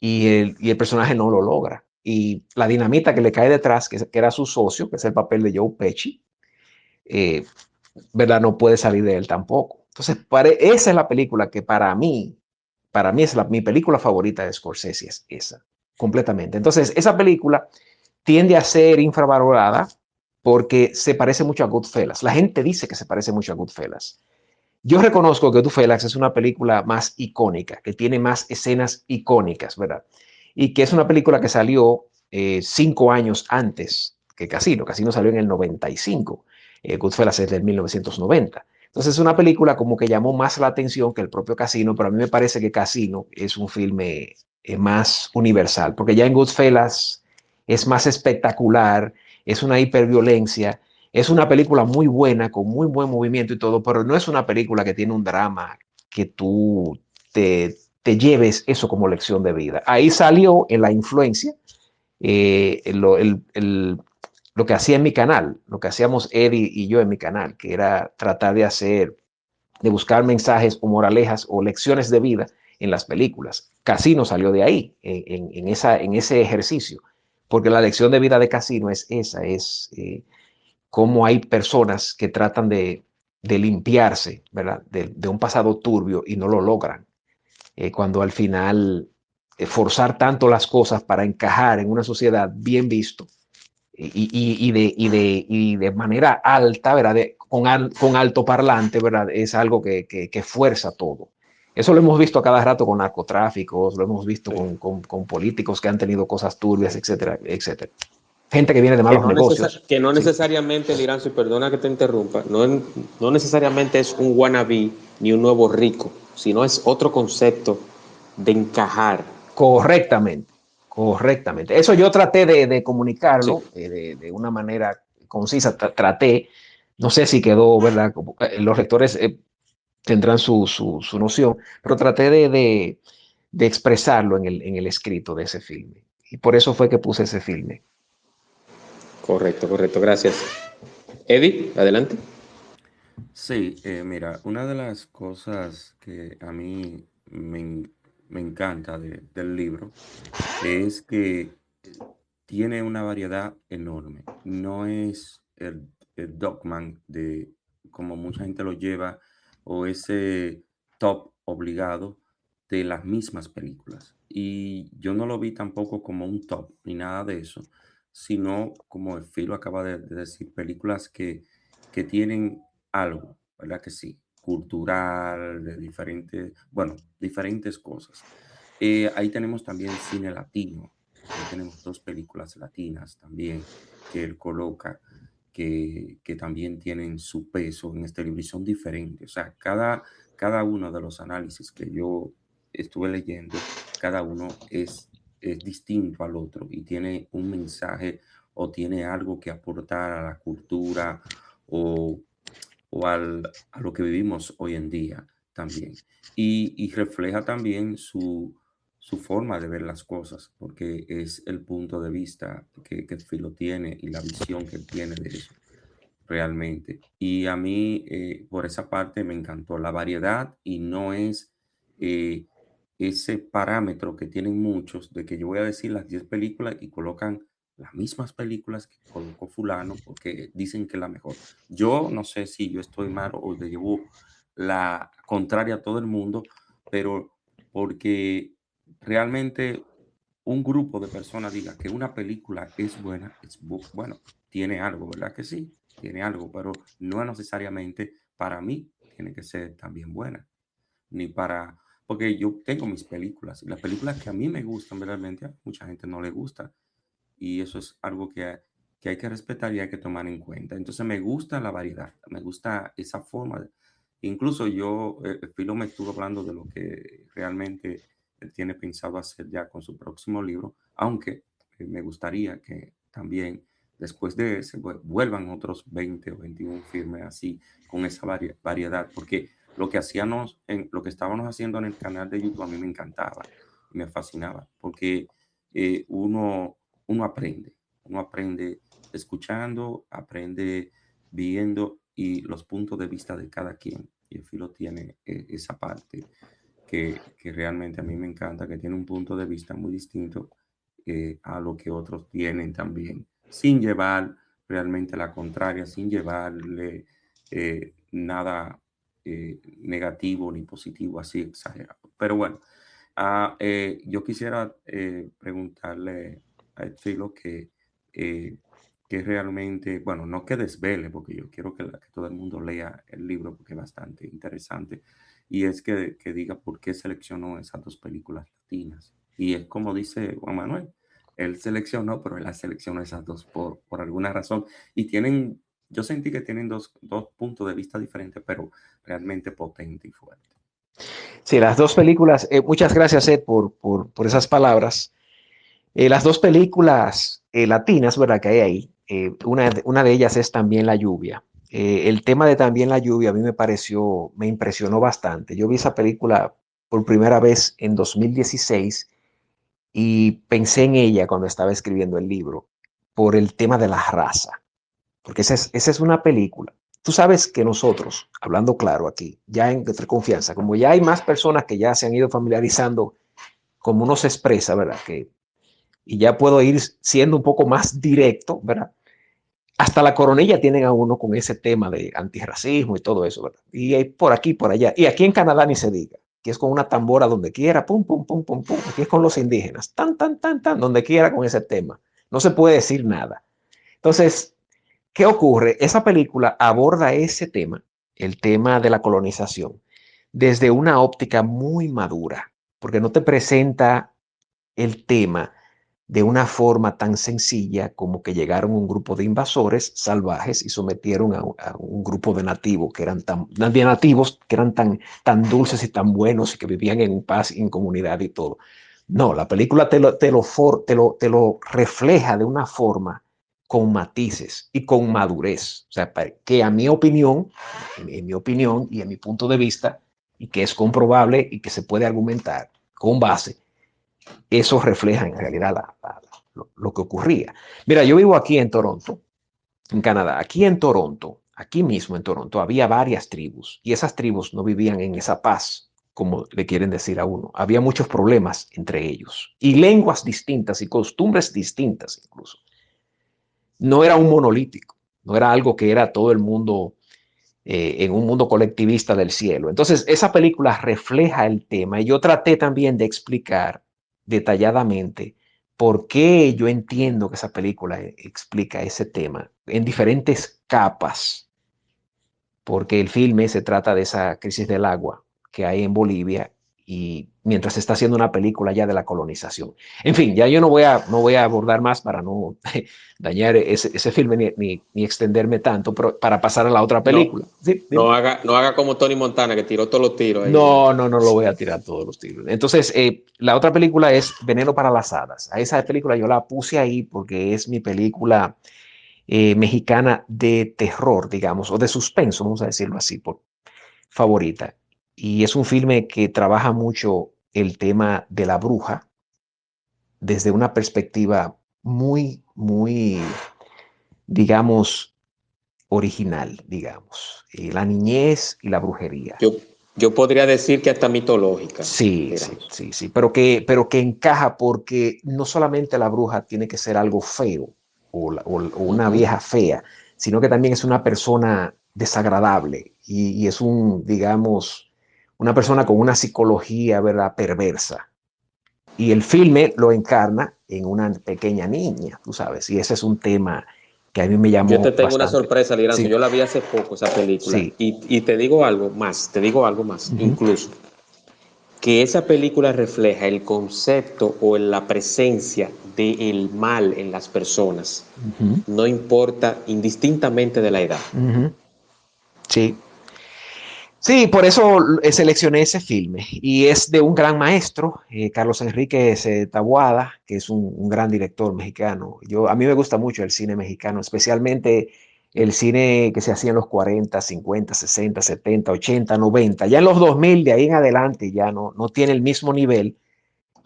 y el personaje no lo logra. Y la dinamita que le cae detrás, que era su socio, que es el papel de Joe Pesci, ¿verdad? No puede salir de él tampoco. Entonces, esa es la película que para mí es mi película favorita de Scorsese, es esa, completamente. Entonces, esa película tiende a ser infravalorada porque se parece mucho a Goodfellas. La gente dice que se parece mucho a Goodfellas. Yo reconozco que Goodfellas es una película más icónica, que tiene más escenas icónicas, ¿verdad? Y que es una película que salió 5 años antes que Casino. Casino salió en el 95. Goodfellas es del 1990. Entonces es una película como que llamó más la atención que el propio Casino, pero a mí me parece que Casino es un filme más universal, porque ya en Goodfellas es más espectacular, es una hiperviolencia, es una película muy buena, con muy buen movimiento y todo, pero no es una película que tiene un drama que tú te lleves eso como lección de vida. Ahí salió en la influencia lo que hacía en mi canal, lo que hacíamos Eddie y yo en mi canal, que era tratar de buscar mensajes o moralejas o lecciones de vida en las películas. Casino salió de ahí, en ese ejercicio, porque la lección de vida de Casino es esa, es cómo hay personas que tratan de limpiarse, ¿verdad? De un pasado turbio y no lo logran. Cuando al final forzar tanto las cosas para encajar en una sociedad bien visto y de manera alta, ¿verdad? Con alto parlante, ¿verdad? Es algo que fuerza todo. Eso lo hemos visto a cada rato con narcotráficos, lo hemos visto Sí. con políticos que han tenido cosas turbias, etcétera, etcétera. Gente que viene de malos negocios. Que no Sí. necesariamente, Liranzo, y perdona que te interrumpa, no necesariamente es un wannabe ni un nuevo rico, sino es otro concepto de encajar. Correctamente, correctamente. Eso yo traté de comunicarlo Sí. de una manera concisa. Traté, no sé si quedó, ¿verdad? Los lectores tendrán su noción, pero traté de expresarlo en el escrito de ese filme. Y por eso fue que puse ese filme. Correcto, correcto, gracias. Eddie, adelante. Sí, mira, una de las cosas que a mí me encanta del libro es que tiene una variedad enorme. No es el Dogman de como mucha gente lo lleva o ese top obligado de las mismas películas. Y yo no lo vi tampoco como un top ni nada de eso, sino como el Filo acaba de decir, películas que tienen algo, ¿verdad? Que sí, cultural, de diferentes, bueno, diferentes cosas. Ahí tenemos también cine latino. Ahí tenemos dos películas latinas también que él coloca, que también tienen su peso en este libro y son diferentes. O sea, cada uno de los análisis que yo estuve leyendo, cada uno es distinto al otro y tiene un mensaje o tiene algo que aportar a la cultura o, a lo que vivimos hoy en día también. Y refleja también su forma de ver las cosas, porque es el punto de vista que Filo tiene y la visión que él tiene de eso realmente. Y a mí, por esa parte, me encantó la variedad y no es eh, ese parámetro que tienen muchos de que yo voy a decir las 10 películas y colocan las mismas películas que colocó fulano porque dicen que es la mejor. Yo no sé si yo estoy mal o le llevo la contraria a todo el mundo, pero porque realmente un grupo de personas diga que una película es buena, bueno, tiene algo, ¿verdad que sí? Tiene algo, pero no necesariamente para mí tiene que ser también buena, ni para, porque yo tengo mis películas y las películas que a mí me gustan realmente, a mucha gente no le gusta y eso es algo que hay que respetar y hay que tomar en cuenta. Entonces me gusta la variedad, me gusta esa forma. Incluso yo, Filo me estuvo hablando de lo que realmente él tiene pensado hacer ya con su próximo libro, aunque me gustaría que también después de ese vuelvan otros 20 o 21 filmes así, con esa variedad, porque lo que hacíamos, lo que estábamos haciendo en el canal de YouTube a mí me encantaba, me fascinaba, porque uno aprende. Uno aprende escuchando, aprende viendo y los puntos de vista de cada quien. Y el Filo tiene esa parte que realmente a mí me encanta, que tiene un punto de vista muy distinto a lo que otros tienen también, sin llevar realmente la contraria, sin llevarle nada negativo ni positivo, así exagerado. Pero bueno, yo quisiera preguntarle a Filo eh, que realmente, bueno, no que desvele, porque yo quiero que todo el mundo lea el libro porque es bastante interesante, y es que diga por qué seleccionó esas dos películas latinas. Y es como dice Juan Manuel, él seleccionó, pero él las seleccionó esas dos por alguna razón, y tienen yo sentí que tienen dos puntos de vista diferentes, pero realmente potente y fuerte. Sí, las dos películas, muchas gracias Ed por esas palabras. Las dos películas latinas, ¿verdad? Que hay ahí, una de ellas es También la lluvia. El tema de También la lluvia a mí me impresionó bastante. Yo vi esa película por primera vez en 2016 y pensé en ella cuando estaba escribiendo el libro por el tema de la raza, porque esa es una película. Tú sabes que nosotros, hablando claro aquí, ya entre confianza, como ya hay más personas que ya se han ido familiarizando, como uno se expresa, ¿verdad? Y ya puedo ir siendo un poco más directo, ¿verdad? Hasta la coronilla tienen a uno con ese tema de antirracismo y todo eso, ¿verdad? Y hay por aquí, por allá. Y aquí en Canadá ni se diga, que es con una tambora donde quiera, pum, pum, pum, pum, pum. Aquí es con los indígenas, tan, tan, tan, tan, donde quiera con ese tema. No se puede decir nada. Entonces, ¿qué ocurre? Esa película aborda ese tema, el tema de la colonización, desde una óptica muy madura, porque no te presenta el tema de una forma tan sencilla como que llegaron un grupo de invasores salvajes y sometieron a un grupo de nativos que eran de nativos que eran tan dulces y tan buenos y que vivían en paz y en comunidad y todo. No, la película te lo refleja de una forma con matices y con madurez. O sea, que a mi opinión, en mi opinión y en mi punto de vista, y que es comprobable y que se puede argumentar con base, eso refleja en realidad lo que ocurría. Mira, yo vivo aquí en Toronto, en Canadá. Aquí en Toronto, aquí mismo en Toronto, había varias tribus y esas tribus no vivían en esa paz, como le quieren decir a uno. Había muchos problemas entre ellos y lenguas distintas y costumbres distintas incluso. No era un monolítico, no era algo que era todo el mundo en un mundo colectivista del cielo. Entonces, esa película refleja el tema y yo traté también de explicar detalladamente por qué yo entiendo que esa película explica ese tema en diferentes capas, porque el filme se trata de esa crisis del agua que hay en Bolivia y mientras se está haciendo una película ya de la colonización. En fin, ya yo no voy a abordar más para no dañar ese filme ni extenderme tanto, pero para pasar a la otra No, película. ¿Sí? no haga como Tony Montana, que tiró todos los tiros ahí. No lo voy a tirar todos los tiros. Entonces, la otra película es Veneno para las Hadas. A esa película yo la puse ahí porque es mi película mexicana de terror, digamos, o de suspenso, vamos a decirlo así, por favorita. Y es un filme que trabaja mucho el tema de la bruja desde una perspectiva muy, digamos, original, digamos. La niñez y la brujería. Yo podría decir que hasta mitológica. Sí, sí, pero que encaja porque no solamente la bruja tiene que ser algo feo o una vieja fea, sino que también es una persona desagradable y es digamos, una persona con una psicología, ¿verdad?, perversa. Y el filme lo encarna en una pequeña niña, tú sabes, y ese es un tema que a mí me Yo llamó te tengo una bastante. sorpresa, Liranzo. Sí, Yo la vi hace poco, esa película. sí. Y te digo algo más, Uh-huh. incluso, que esa película refleja el concepto o la presencia del mal en las personas. Uh-huh. No importa, indistintamente de la edad. Uh-huh. Sí. Sí, por eso seleccioné ese filme y es de un gran maestro, Carlos Enrique Taboada, que es un gran director mexicano. A mí me gusta mucho el cine mexicano, especialmente el cine que se hacía en los 40, 50, 60, 70, 80, 90. Ya en los 2000, de ahí en adelante, ya no tiene el mismo nivel.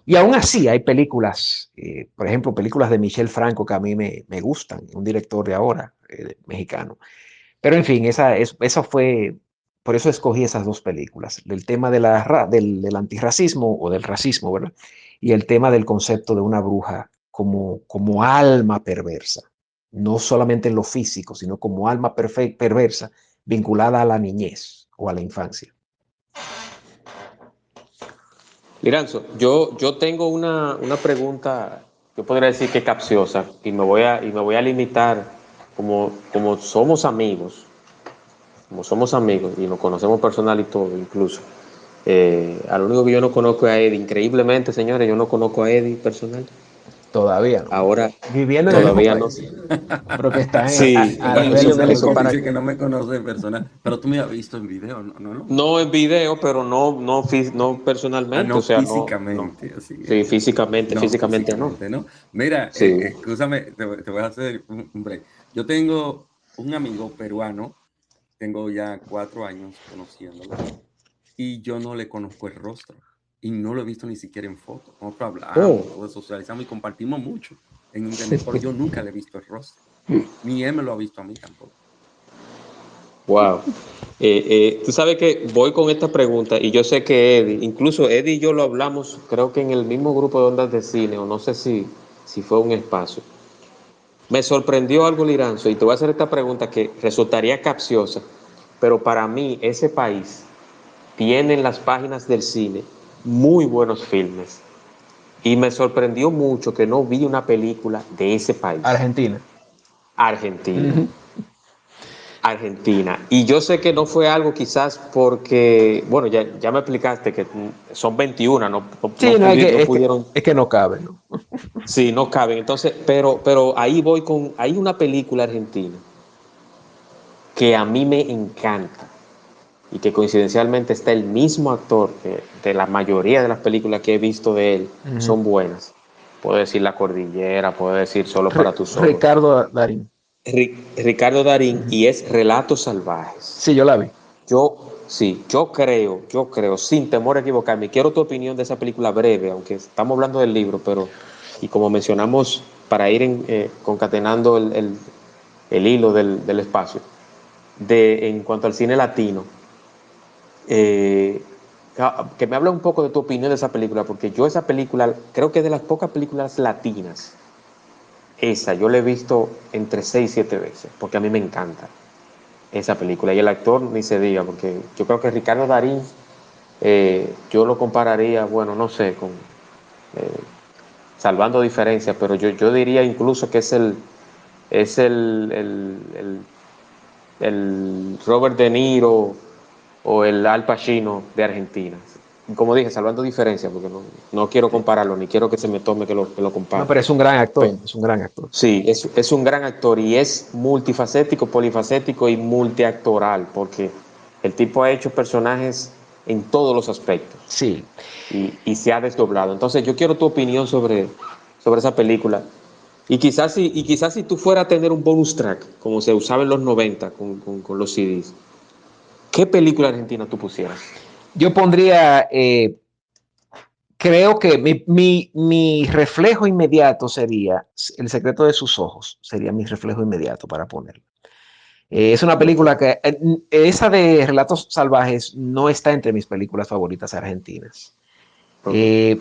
Y aún así hay películas, por ejemplo, películas de Michel Franco que a mí me gustan, un director de ahora, mexicano. Pero en fin, eso fue, por eso escogí esas dos películas, el tema del antirracismo o del racismo, ¿verdad? Y el tema del concepto de una bruja como alma perversa, no solamente en lo físico, sino como alma perversa vinculada a la niñez o a la infancia. Liranzo, yo tengo una pregunta, yo podría decir que capciosa, y me voy a limitar, como somos amigos y nos conocemos personal y todo, incluso. A lo único que yo no conozco es a Eddie. Increíblemente, señores, yo no conozco a Eddie personal. Todavía no. Ahora, Viviendo en el mismo todavía no. país. Pero que está Sí, a Bueno, nivel eso, de eso lejos. para. dice que no me conoce en persona, pero tú me has visto en video, ¿no? No, no. No en video, pero no Ah, personalmente, o no sea, no. físicamente, así Sí, que, no físicamente no. físicamente, ¿no? Mira, Sí. escúchame, te voy a hacer un break. Yo tengo un amigo peruano, tengo ya 4 años conociéndolo, y yo no le conozco el rostro, y no lo he visto ni siquiera en foto. Nosotros hablamos, Oh, todo socializamos y compartimos mucho en internet, pero yo nunca le he visto el rostro, ni él me lo ha visto a mí tampoco. wow. Tú sabes que voy con esta pregunta y yo sé que incluso Eddie y yo lo hablamos, creo que en el mismo grupo de ondas de cine, o no sé si fue un espacio. Me sorprendió algo, Liranzo, y te voy a hacer esta pregunta que resultaría capciosa, pero para mí ese país tiene en las páginas del cine muy buenos filmes. Y me sorprendió mucho que no vi una película de ese país, Argentina. Argentina. Ujú. Argentina. Y yo sé que no fue algo quizás porque, bueno, ya me explicaste que son 21, Sí, no, no pudieron, es que no cabe, ¿no? sí, no caben. Entonces, pero ahí voy con, hay una película argentina que a mí me encanta y que coincidencialmente está el mismo actor que de la mayoría de las películas que he visto de él, Ujú. son buenas. Puedo decir La Cordillera, puedo decir Solo para tus ojos. Ricardo Darín. Ricardo Darín, Ujú. y es Relatos Salvajes. Sí, yo la vi. Sí, yo creo, sin temor a equivocarme, quiero tu opinión de esa película breve, aunque estamos hablando del libro, pero, y como mencionamos, para ir concatenando el hilo del espacio, en cuanto al cine latino, eh, que me habla un poco de tu opinión de esa película, porque yo esa película, creo que es de las pocas películas latinas, esa, yo la he visto entre 6 y 7 veces, porque a mí me encanta esa película. Y el actor ni se diga, porque yo creo que Ricardo Darín, yo lo compararía, bueno, no sé, salvando diferencias, pero yo diría incluso que es el Robert De Niro o el Al Pacino de Argentina. Como dije, salvando diferencias, porque no quiero Sí. compararlo, ni quiero que se me tome que lo No, compare. pero es un gran actor, Pero, es un gran actor. sí, es un gran actor y es multifacético, polifacético y multiactoral, porque el tipo ha hecho personajes en todos los aspectos Sí. y se ha desdoblado. Entonces, yo quiero tu opinión sobre esa película. Y quizás si tú fueras a tener un bonus track, como se usaba en los 90 con los CDs, ¿qué película argentina tú pusieras? Yo pondría, creo que mi reflejo inmediato sería El secreto de sus ojos, sería mi reflejo inmediato para ponerlo. Es una Ok, película que, esa de Relatos Salvajes no está entre mis películas favoritas argentinas. ok.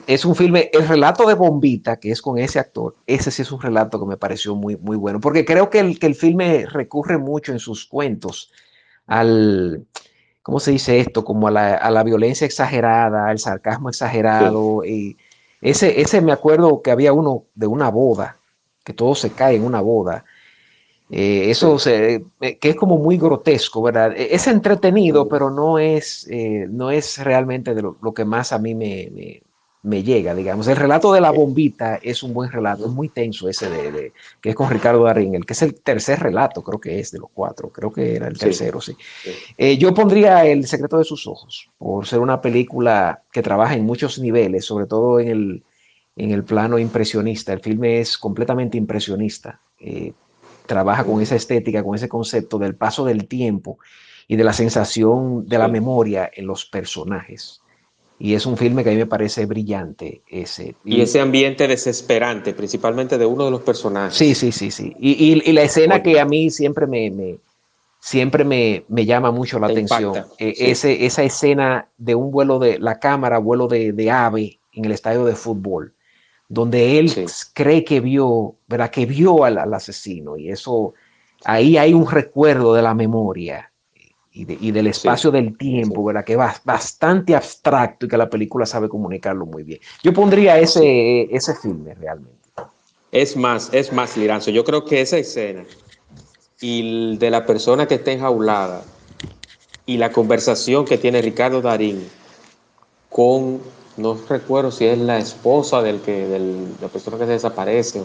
Es un filme, el relato de Bombita, que es con ese actor, ese sí es un relato que me pareció muy, muy bueno, porque creo que el filme recurre mucho en sus cuentos al, ¿cómo se dice esto? Como a la violencia exagerada, al sarcasmo Sí, exagerado. Y ese me acuerdo que había uno de una boda, que todo se cae en una boda. sí. Que es como muy grotesco, ¿verdad? Es entretenido, Ujú. pero no es realmente de lo que más a mí me llega, digamos. El relato de la bombita es un buen relato, es muy tenso ese que es con Ricardo Darín, el que es el tercer relato, creo que es de los cuatro, creo que era el Sí, tercero, sí. sí, Yo pondría El secreto de sus ojos, por ser una película que trabaja en muchos niveles, sobre todo en el plano impresionista. El filme es completamente impresionista. Trabaja con esa estética, con ese concepto del paso del tiempo y de la sensación de la sí. memoria en los personajes. Y es un filme que a mí me parece brillante ese. Y ese ambiente desesperante, principalmente de uno de los Sí, personajes. sí, sí, sí. Y la escena Oye, que a mí siempre me llama mucho la te atención, impacta. Sí, esa escena de un vuelo de la cámara, vuelo de ave en el estadio de fútbol, donde él sí, cree que vio, ¿verdad? Que vio al asesino y eso, ahí hay un recuerdo de la memoria y del sí, espacio del sí, tiempo, ¿verdad? Que es bastante abstracto y que la película sabe comunicarlo muy bien. Yo pondría sí. ese filme realmente. Es más, Liranzo. Yo creo que esa escena y de la persona que está enjaulada y la conversación que tiene Ricardo Darín con no recuerdo si es la esposa la persona que se desaparece.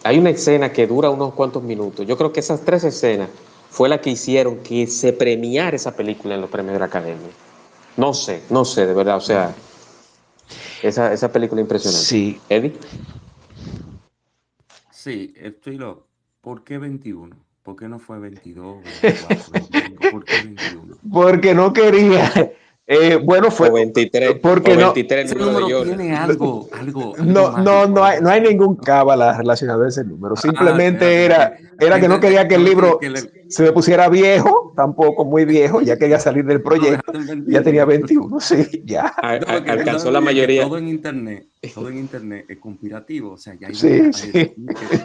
Hay una escena que dura unos cuantos minutos. Yo creo que esas 3 escenas fue la que hicieron que se premiara esa película en los premios de la Academia. No sé, de verdad, o sea, esa película impresionante. Sí. ¿Eddie? Sí, estoy loco. ¿Por qué 21? ¿Por qué no fue 22, 24, 25? ¿Por qué 21? Porque no quería. Bueno, fue O 23, porque o no. 23 el Ese número de número Jordan. tiene algo No mágico, hay, algo no hay ningún específico. cábala relacionado a ese número. Espérate, Simplemente porque era que no quería que el no, libro se me pusiera viejo, tampoco muy viejo, ya quería salir del lo proyecto. dejaste en Ya tenía 21. 21, sí, ya. No, porque tú sabes Alcanzó muy la bien que mayoría. todo en internet es conspirativo. O sea, ya iban Sí, a sí. decir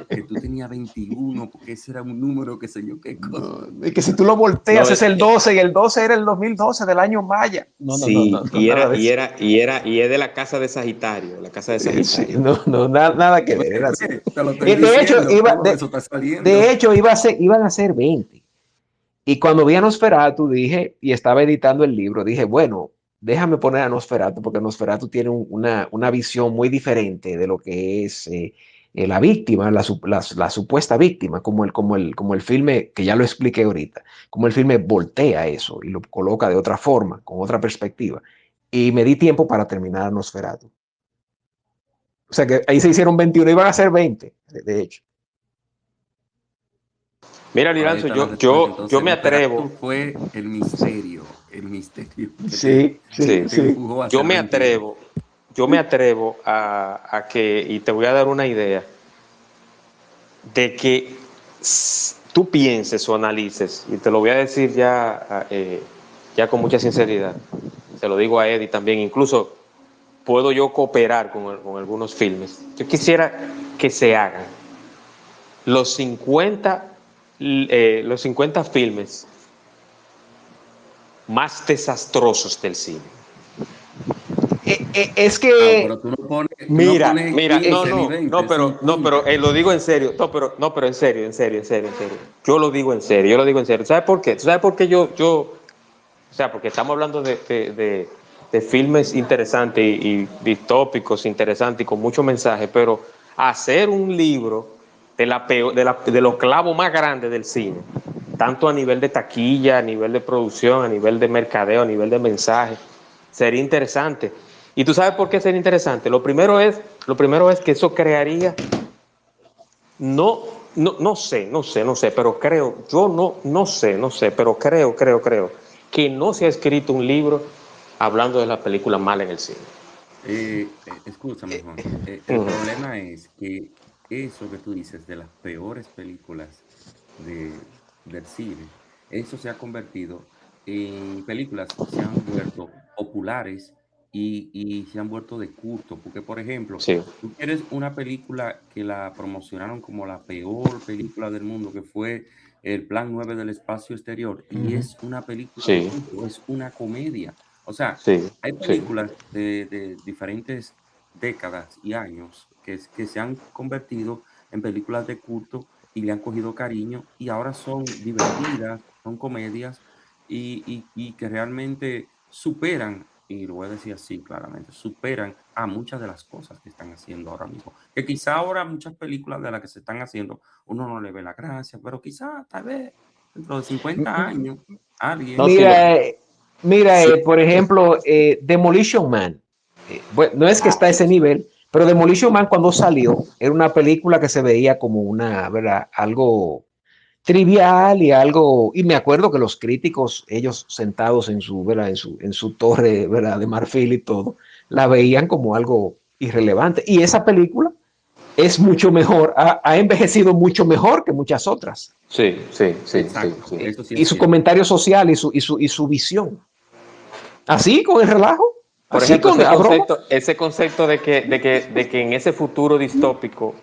que tú tenías 21 porque ese era un número, qué sé yo, qué cosa. No, es que si tú lo volteas No, es el 12 y el 12 era el 2012 del año Maya. No, sí, nada de eso. y es de la casa de Sagitario, la casa de Sí, Sagitario. nada que Ve, ver, era así. te lo estoy De hecho, diciendo, todo eso está de saliendo. hecho iban a ser 20. Y cuando vi a Nosferatu dije, y estaba editando el libro, dije, bueno, déjame poner a Nosferatu porque Nosferatu tiene una visión muy diferente de lo que es la víctima, la supuesta víctima, como el filme, que ya lo expliqué ahorita, como el filme voltea eso y lo coloca de otra forma, con otra perspectiva. Y me di tiempo para terminar Nosferatu. O sea que ahí se hicieron 21, iban a ser 20, de hecho. Mira, Ahí Liranzo, está la yo respuesta. Entonces, me atrevo. Nosferatu fue el misterio Sí, Sí, sí, que te sí. empujó a ser 21. yo me atrevo a que, y te voy a dar una idea, de que tú pienses o analices, y te lo voy a decir ya con mucha sinceridad, se lo digo a Eddie también, incluso puedo yo cooperar con algunos filmes. Yo quisiera que se hagan los 50 filmes más desastrosos del cine. Es Ah, que, pero tú no pones Mira, 15 ni 20, no, pero 50. lo digo en serio, no, pero en serio, en serio. Yo lo digo en serio. ¿Sabes por qué? ¿Sabes por qué o sea, porque estamos hablando de filmes interesantes y distópicos interesantes y con mucho mensaje, pero hacer un libro de los clavos más grandes del cine, tanto a nivel de taquilla, a nivel de producción, a nivel de mercadeo, a nivel de mensaje, sería interesante. ¿Y tú sabes por qué sería interesante? Lo primero es que eso crearía, no, no sé, pero creo, yo no sé, pero creo que no se ha escrito un libro hablando de la película mala en el cine. Escúchame, Juan. El Uh-huh. problema es que eso que tú dices de las peores películas del cine, eso se ha convertido en películas que se han vuelto populares y se han vuelto de culto. Porque, por ejemplo, Sí, tú quieres una película que la promocionaron como la peor película del mundo, que fue El Plan 9 del Espacio Exterior, y uh-huh. es una película de sí, culto, es una comedia. O sea, sí, hay sí. películas de diferentes décadas y años que se han convertido en películas de culto y le han cogido cariño y ahora son divertidas, son comedias y que realmente superan, y lo voy a decir así claramente, superan a muchas de las cosas que están haciendo ahora mismo. Que quizá ahora muchas películas de las que se están haciendo uno no le ve la gracia, pero quizá tal vez dentro de 50 años No, alguien... sí, Mira, sí, por ejemplo, Demolition Man. Bueno, no es que está a ese nivel, pero Demolition Man cuando salió era una película que se veía como una, ¿verdad? Algo trivial y algo, y me acuerdo que los críticos, ellos sentados en su, ¿verdad? En su torre, ¿verdad? De marfil y todo, la veían como algo irrelevante. Y esa película es mucho mejor, ha envejecido mucho mejor que muchas otras. Exacto, sí. eso sí Y es su cierto. comentario social y su visión. Así con el relajo, Por así ejemplo, con la broma. ese concepto de que en ese futuro distópico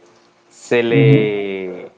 se Uh-huh. le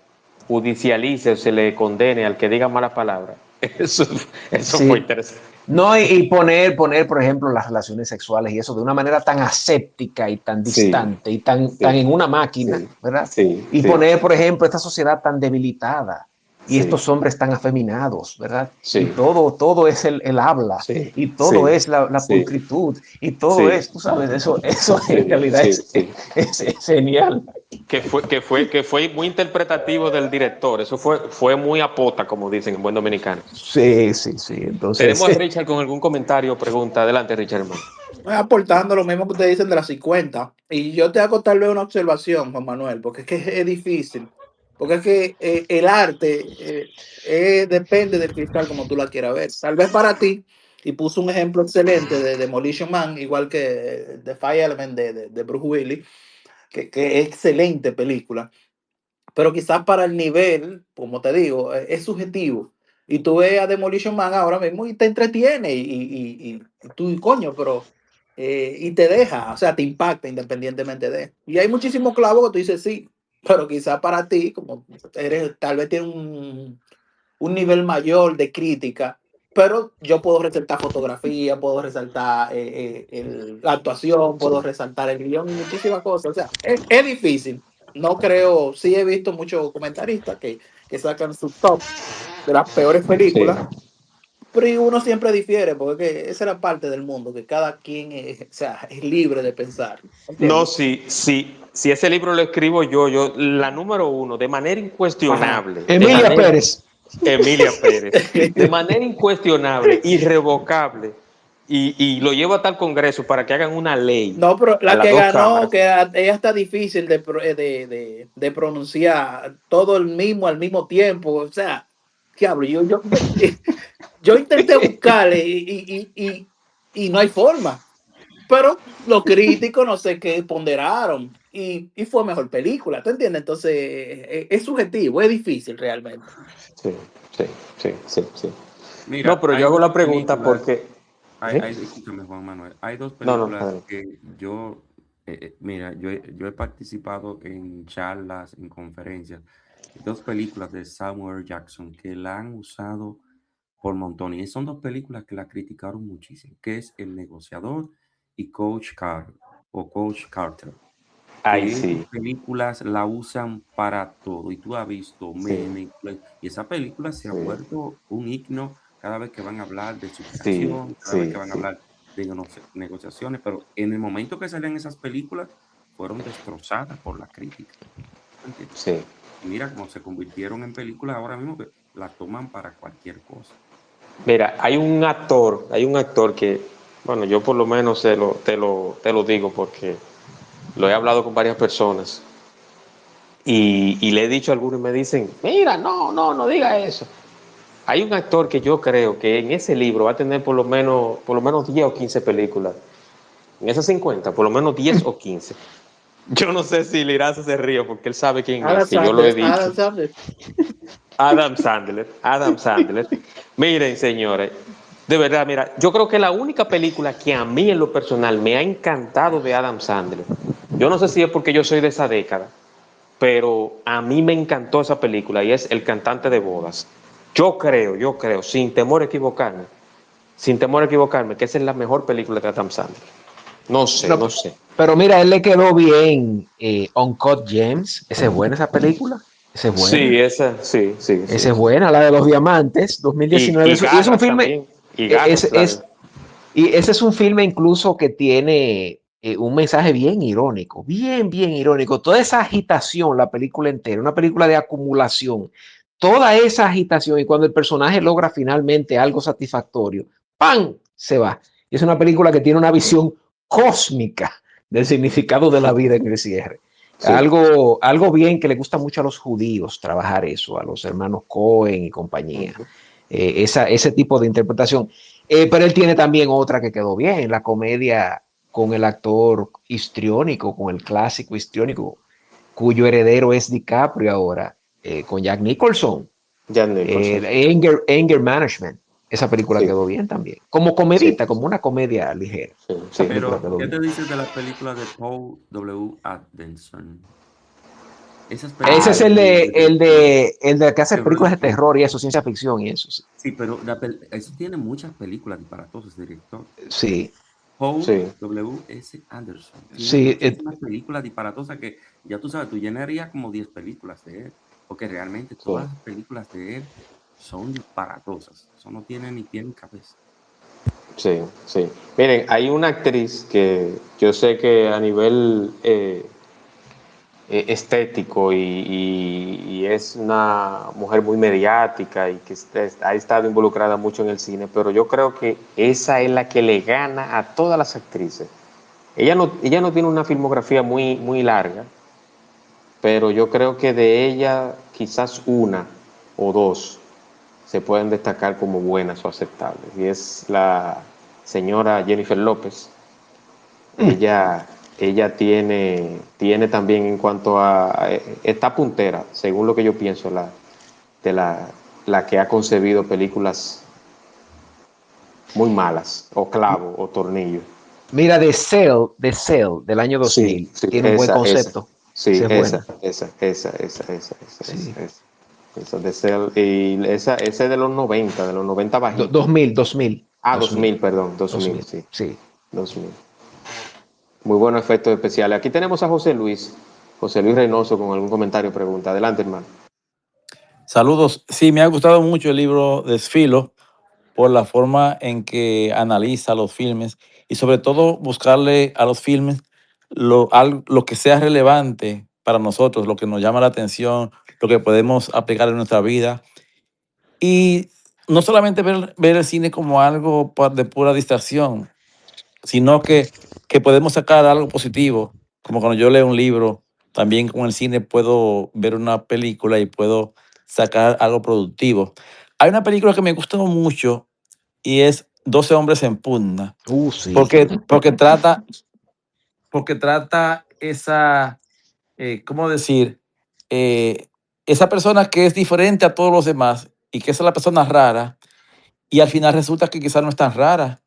judicialice o se le condene al que diga malas palabras. Eso fue Sí. interesante. No, poner, por ejemplo, las relaciones sexuales y eso de una manera tan aséptica y tan Sí, distante y tan sí, en una máquina, sí, ¿verdad? sí, Y sí. poner, por ejemplo, esta sociedad tan debilitada. y estos hombres están afeminados, ¿verdad? Sí. Y todo es el habla, Sí. y todo Sí. es la Sí. pulcritud, y todo Sí. es, tú sabes, eso Sí. en realidad Sí. es genial. Que fue muy interpretativo del director. Eso fue muy apota, como dicen en buen dominicano. Sí. Entonces, Tenemos a Richard con algún comentario o pregunta. Adelante, Richard, hermano. Aportando lo mismo que ustedes dicen de las 50. Y yo te hago tal vez una observación, Juan Manuel, porque es que es difícil. Porque es que el arte depende del cristal como tú la quieras ver. Tal vez para ti, y puso un ejemplo excelente de Demolition Man, igual que The Fire Element de Bruce Willis, que es excelente película. Pero quizás para el nivel, como te digo, es subjetivo. Y tú ves a Demolition Man ahora mismo y te entretiene y tú, coño, pero... y te deja, o sea, te impacta independientemente de... Y hay muchísimos clavos que tú dices sí, pero quizás para ti, como eres, tal vez tienes un nivel mayor de crítica, pero yo puedo resaltar fotografía, puedo resaltar la actuación, Sí. puedo resaltar el guión y muchísimas cosas. O sea, es difícil. No creo, sí he visto muchos comentaristas que sacan su top de las peores Sí. películas, pero uno siempre difiere, porque esa era parte del mundo, que cada quien o sea, es libre de pensar. No, ¿Entiendes? si ese libro lo escribo yo, la número uno, de manera Ajá. incuestionable, Emilia Pérez. Emilia Pérez, de manera incuestionable, irrevocable, y lo llevo hasta el Congreso para que hagan una ley No, pero a la las que dos ganó, cámaras. que ella está difícil de pronunciar, todo el mismo al mismo tiempo. O sea, diablo, yo intenté buscarle y no hay forma. Pero los críticos no sé qué ponderaron y fue mejor película, ¿te entiendes? Entonces es subjetivo, es difícil realmente. Sí, sí. No, Mira, pero yo hay hago dos la pregunta películas, porque... ¿Sí? escúchame, Juan Manuel, hay dos No, no, películas adelante. que mira, yo he participado en charlas, en conferencias, dos películas de Samuel Jackson que la han usado por montón, y son dos películas que la criticaron muchísimo, que es El Negociador y Coach Carter, o Coach Carter, Ay, que esas sí, películas la usan para todo, y tú has visto sí, memes, y esa película se ha sí, vuelto un himno cada vez que van a hablar de sí, superación, cada vez que sí, van a sí, hablar de negociaciones, pero en el momento que salían esas películas, fueron destrozadas por la crítica, ¿entiendes? sí. Y mira cómo se convirtieron en películas ahora mismo que la toman para cualquier cosa. Mira, hay un actor que, bueno, yo por lo menos te lo digo porque lo he hablado con varias personas y le he dicho a algunos y me dicen, mira, no diga eso. Hay un actor que yo creo que en ese libro va a tener por lo menos 10 o 15 películas. En esas 50, por lo menos 10 o 15. Yo no sé si Liraza se ríe porque él sabe quién es, Adam que yo lo he Sandler, dicho. Adam Sandler. Adam Sandler. Miren, señores, de verdad, mira, yo creo que la única película que a mí en lo personal me ha encantado de Adam Sandler, yo no sé si es porque yo soy de esa década, pero a mí me encantó esa película y es El cantante de bodas. Yo creo, sin temor a equivocarme, que esa es la mejor película de Adam Sandler. No sé, No, no sé. pero mira, él le quedó bien Uncut Gems. Esa es buena esa película. Esa es buena. Sí, esa, Esa sí. es buena, la de los diamantes, 2019. Y Y es un Garras filme, también. Y Garras, y ese es un filme incluso que tiene un mensaje bien irónico, bien irónico. Toda esa agitación, la película entera, una película de acumulación, toda esa agitación y cuando el personaje logra finalmente algo satisfactorio, ¡pam! Se va. Y es una película que tiene una visión cósmica del significado de la vida en el cierre. sí. Algo bien que le gusta mucho a los judíos trabajar eso, a los hermanos Cohen y compañía. Uh-huh. Ese tipo de interpretación. Pero él tiene también otra que quedó bien, la comedia con el actor histriónico, con el clásico histriónico, cuyo heredero es DiCaprio ahora, con Jack Nicholson, Jan Nicholson. Anger Management. Esa película Sí, quedó bien también. Como sí, comedita, como una comedia ligera. Esa sí. película Pero, quedó ¿qué bien. te dices de la película de Paul W. Anderson? Esas Ese es películas de el de que hace películas de terrorismo. terror y eso, ciencia ficción y eso. Sí. Sí, pero eso tiene muchas películas disparatosas, ese director. Sí, Paul Sí. W. S. Anderson tiene sí, muchísimas películas disparatosas que ya tú sabes, tú llenarías como 10 películas de él. porque realmente sí, todas las películas de él son disparatosas, eso no tiene ni pie ni cabeza. sí, sí. Miren, hay una actriz que yo sé que a nivel estético y es una mujer muy mediática y que ha estado involucrada mucho en el cine, pero yo creo que esa es la que le gana a todas las actrices. Ella no tiene una filmografía muy larga, pero yo creo que de ella quizás una o dos se pueden destacar como buenas o aceptables. Y es la señora Jennifer López. Ella, ella tiene también en cuanto está puntera, según lo que yo pienso, de la que ha concebido películas muy malas, o Clavo, o Tornillo. Mira, The Cell del año Sí, 2000 sí, tiene un buen esa. concepto. Sí, Esa es buena. Sí. Esa de Cell. Y esa es de los 90 bajito. 2000, 2000, Ah, 2000, 2000, perdón, 2000, 2000. sí, Sí. 2000. Muy buenos efectos especiales. Aquí tenemos a José Luis Reynoso con algún comentario o pregunta. Adelante, hermano. Saludos. Sí, me ha gustado mucho el libro Desfilo por la forma en que analiza los filmes y sobre todo buscarle a los filmes lo que sea relevante para nosotros, lo que nos llama la atención, lo que podemos aplicar en nuestra vida. Y no solamente ver el cine como algo de pura distracción, sino que podemos sacar algo positivo, como cuando yo leo un libro, también con el cine puedo ver una película y puedo sacar algo productivo. Hay una película que me gustó mucho y es 12 hombres en pugna, Sí. porque trata esa, ¿cómo decir? Eh, esa persona que es diferente a todos los demás y que es la persona rara y al final resulta que quizás no es tan rara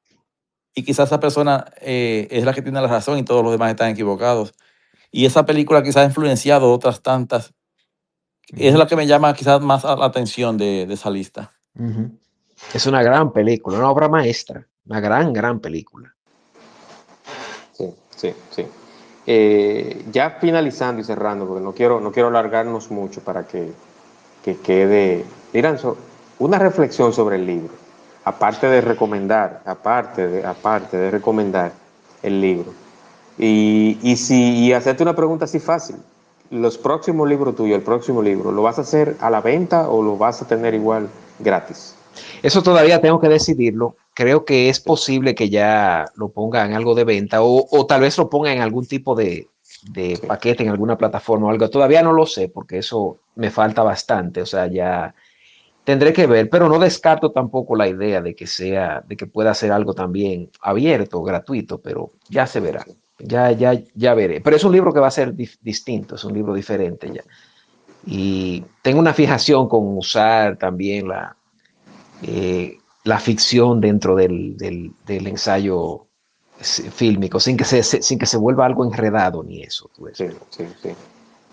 y quizás esa persona es la que tiene la razón y todos los demás están equivocados. Y esa película quizás ha influenciado otras tantas. Es Ujú, la que me llama quizás más la atención de esa lista. ujú. Es una gran película, una obra maestra, una gran película. Sí, sí, sí. Ya finalizando y cerrando, porque no quiero alargarnos mucho para que quede. Miranzo, una reflexión sobre el libro. Aparte de recomendar el libro. Y hacerte una pregunta así fácil. Los próximos libros tuyos, el próximo libro, ¿lo vas a hacer a la venta o lo vas a tener igual gratis? Eso todavía tengo que decidirlo. Creo que es posible que ya lo ponga en algo de venta o tal vez lo ponga en algún tipo de Sí, paquete, en alguna plataforma o algo. Todavía no lo sé porque eso me falta bastante. O sea, ya tendré que ver, pero no descarto tampoco la idea de que sea, de que pueda ser algo también abierto, gratuito, pero ya se sí, verá. sí. Ya veré. Pero es un libro que va a ser distinto, es un libro diferente ya. Y tengo una fijación con usar también la ficción dentro del ensayo fílmico, sin que se vuelva algo enredado ni eso. Tú ves. Sí, sí, sí.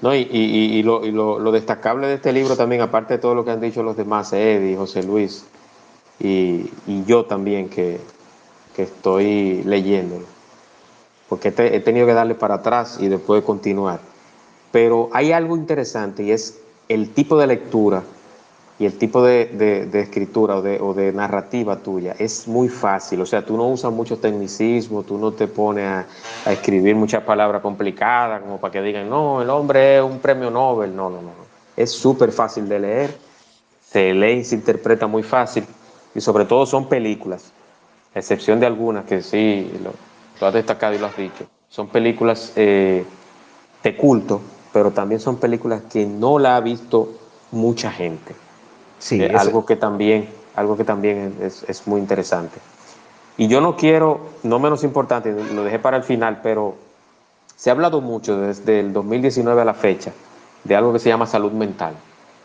No, lo destacable de este libro también, aparte de todo lo que han dicho los demás, Eddie, José Luis y yo también que estoy leyéndolo, porque he tenido que darle para atrás y después continuar. Pero hay algo interesante y es el tipo de lectura y el tipo de escritura o de narrativa tuya es muy fácil. O sea, tú no usas mucho tecnicismo, tú no te pones a escribir muchas palabras complicadas como para que digan, no, el hombre es un premio Nobel. No, no, no. Es súper fácil de leer, se lee y se interpreta muy fácil y sobre todo son películas, a excepción de algunas que sí lo has destacado y lo has dicho. Son películas de culto, pero también son películas que no la ha visto mucha gente. Sí, Algo que también es muy interesante. Y yo no quiero, no menos importante, lo dejé para el final, pero se ha hablado mucho desde el 2019 a la fecha de algo que se llama salud mental.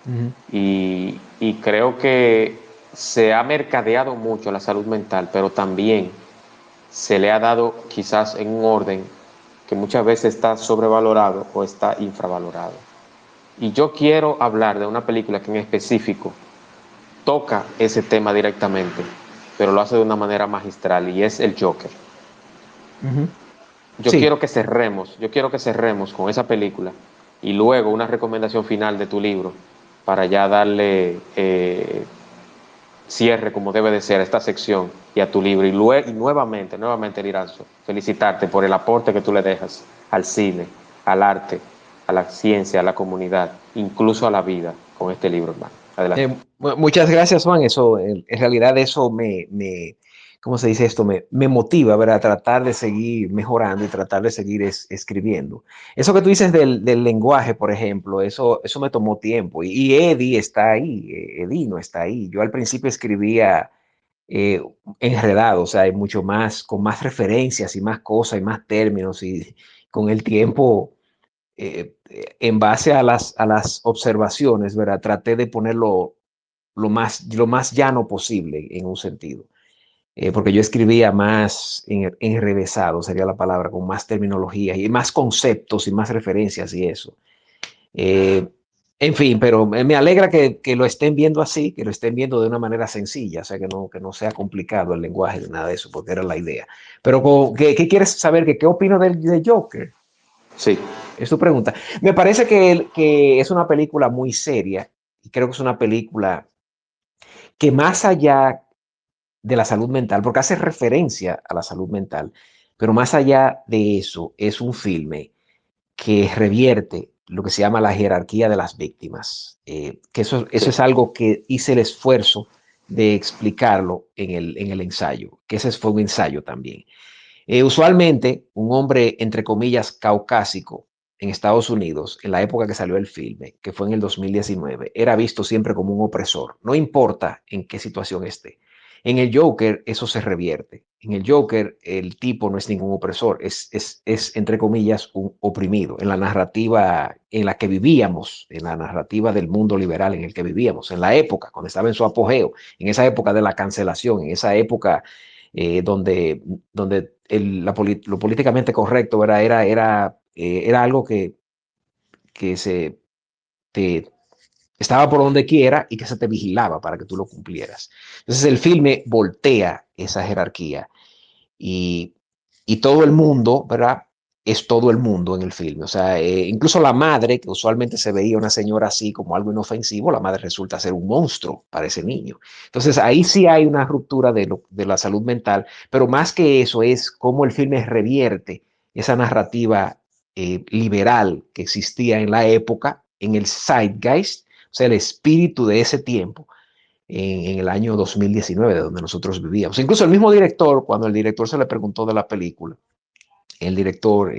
uh-huh. Y creo que se ha mercadeado mucho la salud mental, pero también se le ha dado quizás en un orden que muchas veces está sobrevalorado o está infravalorado. Y yo quiero hablar de una película que en específico toca ese tema directamente, pero lo hace de una manera magistral y es el Joker. Uh-huh. Sí, Yo quiero que cerremos con esa película y luego una recomendación final de tu libro para ya darle cierre como debe de ser a esta sección y a tu libro. Y nuevamente, Liranzo, felicitarte por el aporte que tú le dejas al cine, al arte, a la ciencia, a la comunidad, incluso a la vida con este libro, hermano. Adelante. Muchas gracias, Juan. Eso, en realidad, eso ¿cómo se dice esto? Me motiva, ¿verdad? A tratar de seguir mejorando y tratar de seguir escribiendo. Eso que tú dices del lenguaje, por ejemplo, eso me tomó tiempo. Y Eddie está ahí, Eddie no está ahí. Yo al principio escribía enredado, o sea, hay mucho más, con más referencias y más cosas y más términos. Y con el tiempo en base a las observaciones, ¿verdad? Traté de ponerlo lo más llano posible en un sentido. Porque yo escribía más enrevesado, sería la palabra, con más terminología y más conceptos y más referencias y eso. En fin, pero me alegra que lo estén viendo así, que lo estén viendo de una manera sencilla, o sea, que no sea complicado el lenguaje de nada de eso, porque era la idea. Pero, ¿qué quieres saber? ¿Qué opino de Joker? Sí. Es tu pregunta. Me parece que es una película muy seria y creo que es una película que más allá de la salud mental, porque hace referencia a la salud mental, pero más allá de eso, es un filme que revierte lo que se llama la jerarquía de las víctimas. Que eso es algo que hice el esfuerzo de explicarlo en el ensayo, que ese fue un ensayo también. Usualmente, un hombre, entre comillas, caucásico en Estados Unidos, en la época que salió el filme, que fue en el 2019, era visto siempre como un opresor, no importa en qué situación esté. En el Joker eso se revierte. En el Joker el tipo no es ningún opresor, es entre comillas, un oprimido. En la narrativa en la que vivíamos, en la narrativa del mundo liberal en el que vivíamos, en la época, cuando estaba en su apogeo, en esa época de la cancelación, en esa época donde lo políticamente correcto, ¿verdad? Era algo que te, estaba por donde quiera y que se te vigilaba para que tú lo cumplieras. Entonces el filme voltea esa jerarquía y, y todo el mundo, ¿verdad? Es todo el mundo en el filme. O sea, incluso la madre, que usualmente se veía una señora así como algo inofensivo, la madre resulta ser un monstruo para ese niño. Entonces ahí sí hay una ruptura de la salud mental, pero más que eso es cómo el filme revierte esa narrativa liberal que existía en la época, en el zeitgeist, o sea, el espíritu de ese tiempo en el año 2019, de donde nosotros vivíamos. Incluso el mismo director, cuando el director se le preguntó de la película, el director,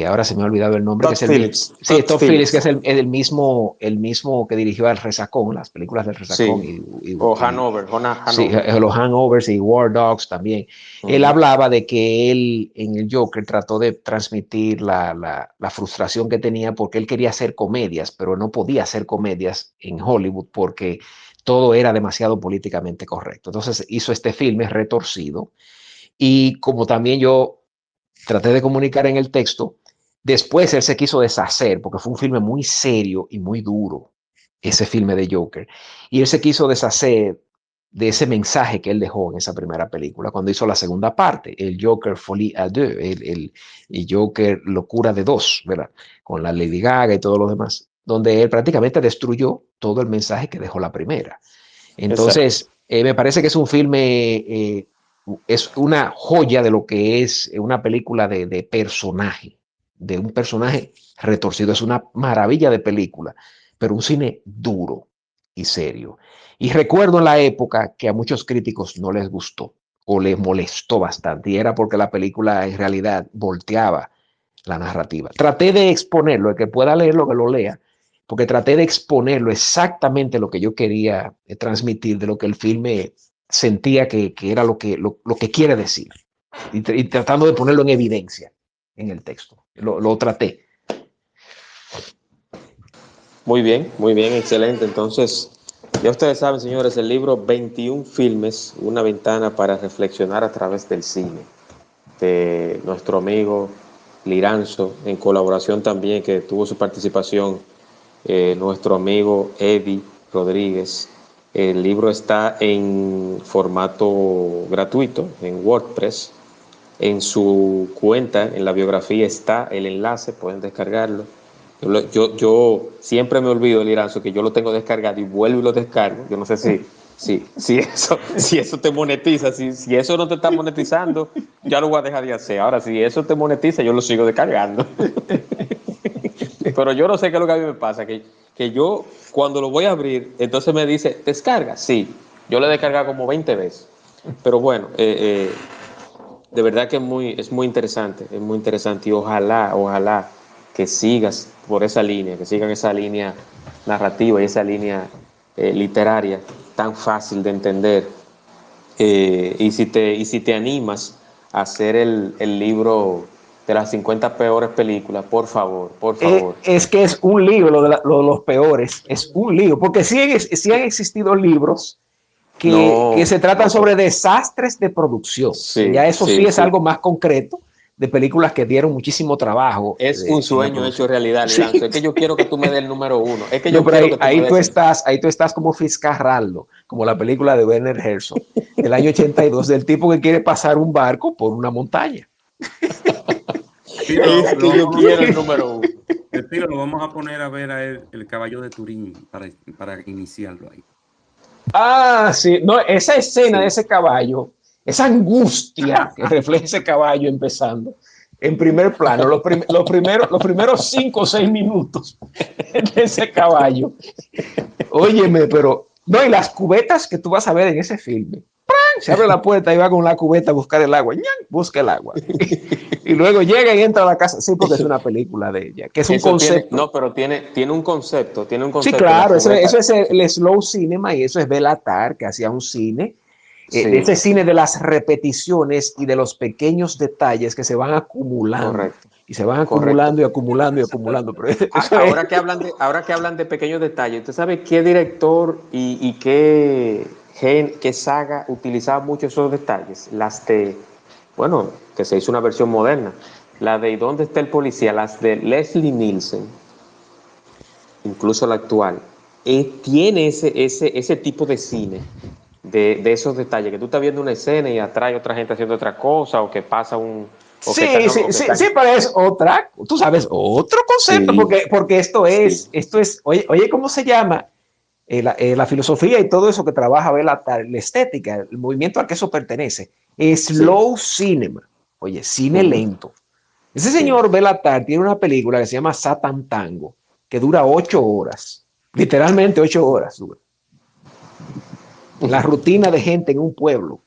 ahora se me ha olvidado el nombre, Todd que es Phillips. sí, Todd Phillips, que Phillips. es el mismo que dirigió al Resacón, las películas del Resacón Sí. O Hanover. Sí, Hanover. los Hangovers y War Dogs también. Él hablaba de que él en el Joker trató de transmitir la frustración que tenía porque él quería hacer comedias, pero no podía hacer comedias en Hollywood porque todo era demasiado políticamente correcto. Entonces hizo este filme retorcido y como también yo traté de comunicar en el texto, después él se quiso deshacer porque fue un filme muy serio y muy duro, ese filme de Joker. Y él se quiso deshacer de ese mensaje que él dejó en esa primera película cuando hizo la segunda parte, el Joker Folie à deux, el Joker Locura de Dos, ¿verdad? Con la Lady Gaga y todo lo demás, donde él prácticamente destruyó todo el mensaje que dejó la primera. Entonces, me parece que es un filme, es una joya de lo que es una película de personaje, de un personaje retorcido. Es una maravilla de película, pero un cine duro y serio. Y recuerdo en la época que a muchos críticos no les gustó o les molestó bastante, y era porque la película en realidad volteaba la narrativa. Traté de exponerlo, el que pueda leerlo, que lo lea, porque traté de exponerlo exactamente lo que yo quería transmitir, de lo que el filme sentía que era lo que quiere decir, y tratando de ponerlo en evidencia en el texto. Lo traté. Muy bien, excelente. Entonces, ya ustedes saben, señores, el libro 21 filmes, una ventana para reflexionar a través del cine, de nuestro amigo Liranzo, en colaboración también, que tuvo su participación, nuestro amigo Eddie Rodríguez. El libro está en formato gratuito, en WordPress. En su cuenta, en la biografía está el enlace, pueden descargarlo. Yo siempre me olvido del Liranzo, que yo lo tengo descargado y vuelvo y lo descargo. Yo no sé si eso te monetiza. Si eso no te está monetizando, ya lo voy a dejar de hacer. Ahora, si eso te monetiza, yo lo sigo descargando. Pero yo no sé qué es lo que a mí me pasa, que yo cuando lo voy a abrir, entonces me dice, ¿descarga? Sí, yo lo he descargado como 20 veces. Pero bueno, de verdad que es muy interesante y ojalá que sigas por esa línea, que sigan esa línea narrativa y esa línea literaria tan fácil de entender. Y si te animas a hacer el libro de las 50 peores películas, por favor. Es que es un libro, lo de los peores, es un libro, porque sí han existido libros que se tratan sobre desastres de producción, que Sí, ya eso sí sí, es sí. algo más concreto, de películas que dieron muchísimo trabajo Es un en la sueño hecho producción. realidad, Sí. Liranzo. Es que yo quiero que tú me des el número uno. Es que No, yo pero quiero que tú me des el... ahí tú estás como Fitzcarraldo, como la película de Werner Herzog, del año 82, del tipo que quiere pasar un barco por una montaña. Sí, Es que yo quiero el número uno. Estilo, lo vamos a poner a ver a él, el caballo de Turín para iniciarlo ahí. Ah, sí, no, esa escena de Sí. ese caballo, esa angustia que refleja ese caballo empezando en primer plano, los primeros 5 o 6 minutos de ese caballo. Óyeme, pero no, y las cubetas que tú vas a ver en ese filme. ¡Pran! Se abre la puerta y va con la cubeta a buscar el agua. ¡Ñan! Busca el agua. Y luego llega y entra a la casa. Sí, porque es una película de ella, que es un Eso tiene, concepto. no, pero tiene un concepto, Sí, la claro, cubeta. eso es el slow cinema y eso es Belatar, que hacía un cine, de Sí, ese cine de las repeticiones y de los pequeños detalles que se van acumulando correcto, y se van correcto. acumulando y acumulando y acumulando. Pero eso es. Ahora que hablan de pequeños detalles, ¿usted sabe qué director y qué saga utilizaba mucho esos detalles? Bueno, que se hizo una versión moderna. La de ¿Y dónde está el policía? Las de Leslie Nielsen, incluso la actual, tiene ese tipo de cine, de esos detalles, que tú estás viendo una escena y atrae otra gente haciendo otra cosa, o que pasa Sí, pero es otra, tú sabes, otro concepto, sí, porque sí, oye, ¿cómo se llama? La filosofía y todo eso que trabaja Belatar, la estética, el movimiento al que eso pertenece, sí, slow cinema, oye, cine uh-huh, lento. Ese sí. señor Belatar tiene una película que se llama Satan Tango, que dura 8 horas, literalmente 8 horas dura. La rutina de gente en un pueblo.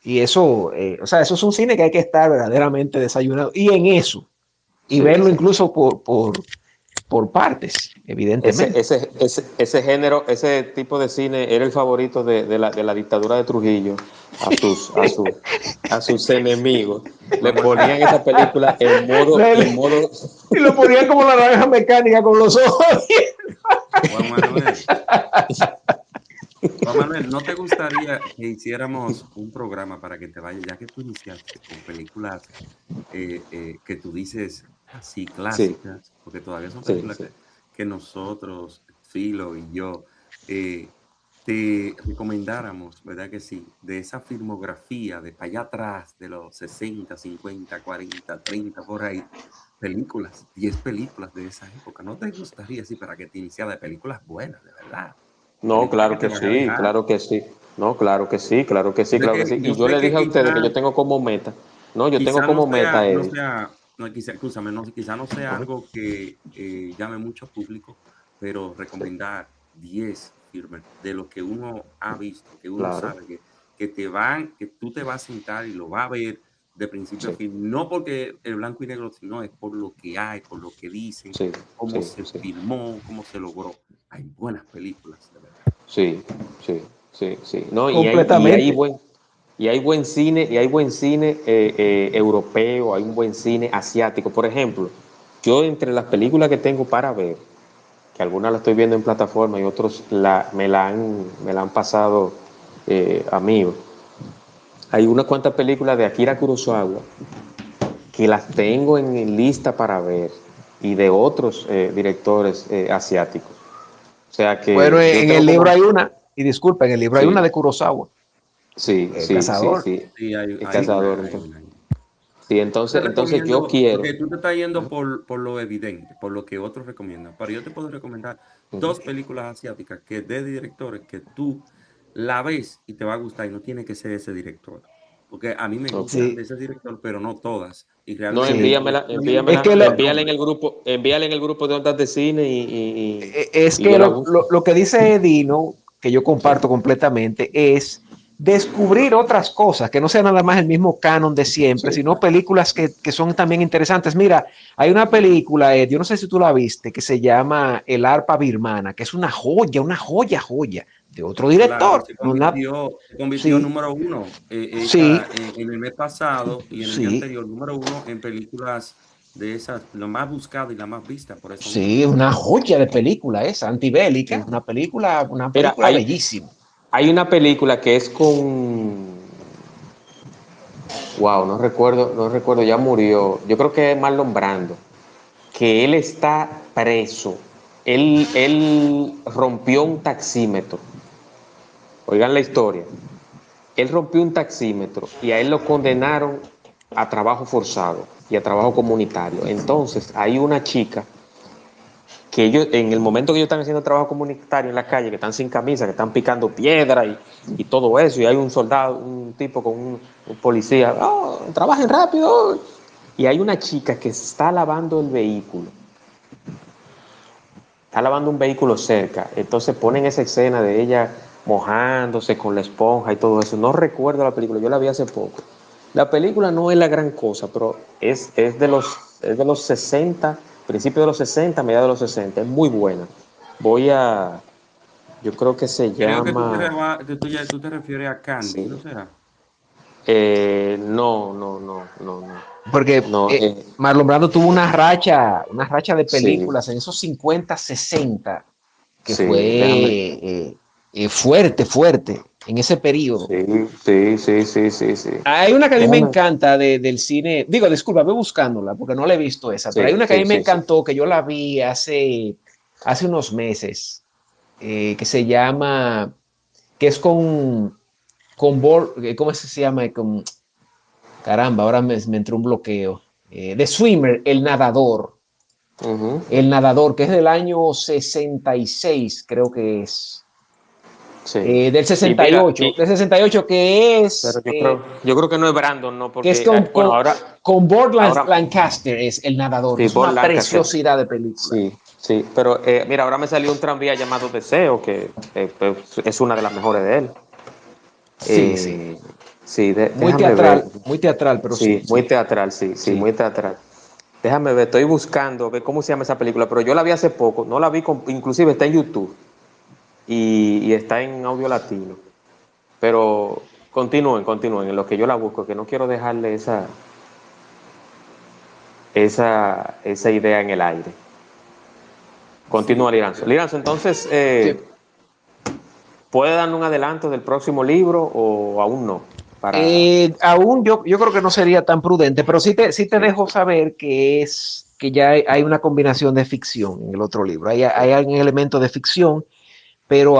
Y eso, o sea, eso es un cine que hay que estar verdaderamente desayunado. Y en eso, y Sí, verlo sí. incluso por partes, evidentemente. Ese género, ese tipo de cine era el favorito de la dictadura de Trujillo a sus enemigos. Le Juan ponían Manuel, esa película en modo. Y lo ponían como la naranja mecánica con los ojos. Juan Manuel, Juan Manuel, ¿no te gustaría que hiciéramos un programa para que te vaya, ya que tú iniciaste con películas que tú dices así Sí, clásicas, porque todavía son sí, películas sí. que nosotros, Filo y yo, te recomendáramos, ¿verdad que sí? De esa filmografía de para allá atrás, de los 60, 50, 40, 30, por ahí, películas, 10 películas de esa época. ¿No te gustaría así para que te iniciara de películas buenas, de verdad? No, Películas que claro te que van a sí, dejar. claro que sí. No, claro que sí, claro que sí, claro que sí. Yo Y yo sé le que dije a ustedes que yo tengo como meta. No, yo tengo quizá no como sea, meta no, quizá, escúchame, no, quizá no sea Ajá. algo que llame mucho público, pero recomendar 10 filmes de lo que uno ha visto, que uno Claro, sabe que tú te vas a sentar y lo vas a ver de principio a sí, fin, no porque el blanco y negro, sino es por lo que hay, por lo que dicen, sí, cómo sí, se sí. filmó, cómo se logró. Hay buenas películas, de verdad. Sí, sí, sí, sí. No, Completamente. hay buen cine, europeo, hay un buen cine asiático. Por ejemplo, yo entre las películas que tengo para ver, que algunas las estoy viendo en plataforma y otros me la han pasado amigos. Hay unas cuantas películas de Akira Kurosawa que las tengo en lista para ver y de otros directores asiáticos. O sea Bueno, que yo en tengo el libro como... hay una, y disculpa, en el libro hay una Sí, de Kurosawa, sí, El sí, sí, Cazador. sí. Sí, El hay una, cazador. hay una. Sí, Te entonces yo recomiendo, quiero. porque tú te estás yendo por lo evidente, por lo que otros recomiendan, pero yo te puedo recomendar Ujú. dos películas asiáticas que de directores que tú la ves y te va a gustar y no tiene que ser ese director. Porque a mí me Ok. gustan de Sí, ese director, pero no todas. Y No, realmente sí. Es envíamela, que envíala en el grupo de ondas de cine es y yo que la busco. lo que dice Dino, que yo comparto completamente, es descubrir otras cosas, que no sea nada más el mismo canon de siempre, Sí. sino películas que son también interesantes. Mira, hay una película, yo no sé si tú la viste, que se llama El arpa birmana, que es una joya, de otro Claro, director. se convirtió Sí, número uno sí, en el mes pasado y en el mes sí, anterior, número uno en películas de esas, lo más buscado y la más vista por eso sí, mismo. una joya de película esa, antibélica, Ujú. una Mira, película bellísima. hay una película que es con. Wow, no recuerdo, ya murió. Yo creo que es Marlon Brando, que él está preso. Él rompió un taxímetro. Oigan la historia. Él rompió un taxímetro y a él lo condenaron a trabajo forzado y a trabajo comunitario. Entonces, hay una chica que ellos, en el momento que ellos están haciendo trabajo comunitario en la calle, que están sin camisa, que están picando piedra y todo eso, y hay un soldado, un tipo con un policía, oh, trabajen rápido. Y hay una chica que está lavando el vehículo, está lavando un vehículo cerca, entonces ponen esa escena de ella mojándose con la esponja y todo eso. No recuerdo la película, yo la vi hace poco. La película no es la gran cosa, pero es de los 60, principios de los 60, mediados de los 60, es muy buena. Voy a, yo creo que se Creo que llama, tú te refieres a Candy, ¿no sí, será? no, Porque no, Marlon Brando tuvo una racha de sí, películas en esos 50 60 que sí, fue déjame, fuerte en ese periodo. sí, Hay una que a mí me déjame, encanta del cine, digo, disculpa, voy buscándola porque no la he visto esa, pero hay una que a mí me sí. encantó, que yo la vi hace unos meses, que se llama, que es ¿cómo se llama? Caramba, ahora me entró un bloqueo. The Swimmer, Ujú. El nadador, que es del año 66, creo que es. Sí. Del Y sesenta y mira, ocho del 68 que pero yo creo que no es Brandon, no, que es porque, bueno, con Burt ahora, Lancaster, es el nadador, que sí, es Bob una Lancaster, preciosidad de película. sí, pero mira, ahora me salió un tranvía llamado Deseo, que pues, es una de las mejores de él. Sí, sí. Eh, sí, déjame ver. Muy teatral, pero Sí, sí, muy sí, teatral, sí, sí. muy teatral. Déjame ver, estoy buscando ver cómo se llama esa película, pero yo la vi hace poco, no la vi, inclusive está en YouTube y está en audio latino. Pero continúen, en lo que yo la busco, que no quiero dejarle esa idea en el aire. Sí, Continúa, Liranzo. Liranzo, entonces, Sí. ¿puede darnos un adelanto del próximo libro o aún no? Para. Aún yo creo que no sería tan prudente, pero sí te Sí, dejo saber que ya hay una combinación de ficción en el otro libro. Hay un elemento de ficción, pero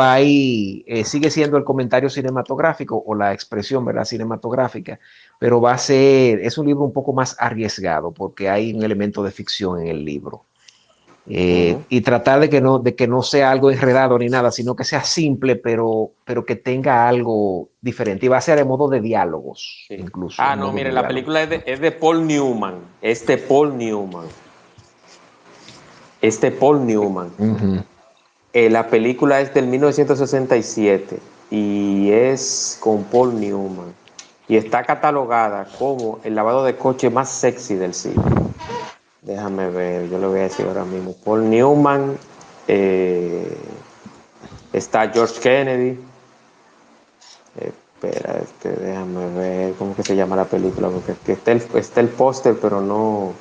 sigue siendo el comentario cinematográfico o la expresión, ¿verdad? Cinematográfica, pero es un libro un poco más arriesgado porque hay un elemento de ficción en el libro. ujú, Y tratar de que no sea algo enredado ni nada, sino que sea simple, pero que tenga algo diferente. Y va a ser de modo de diálogos, sí. incluso, Ah, en no, modo mire, de la diálogo. película es de Paul Newman. Paul Newman. Paul Newman. Ujú. La película es del 1967 y es con Paul Newman. Y está catalogada como el lavado de coche más sexy del cine. Déjame ver, yo lo voy a decir ahora mismo. Paul Newman, eh, está George Kennedy. Espera, déjame ver cómo que se llama la película, porque aquí está el póster, pero no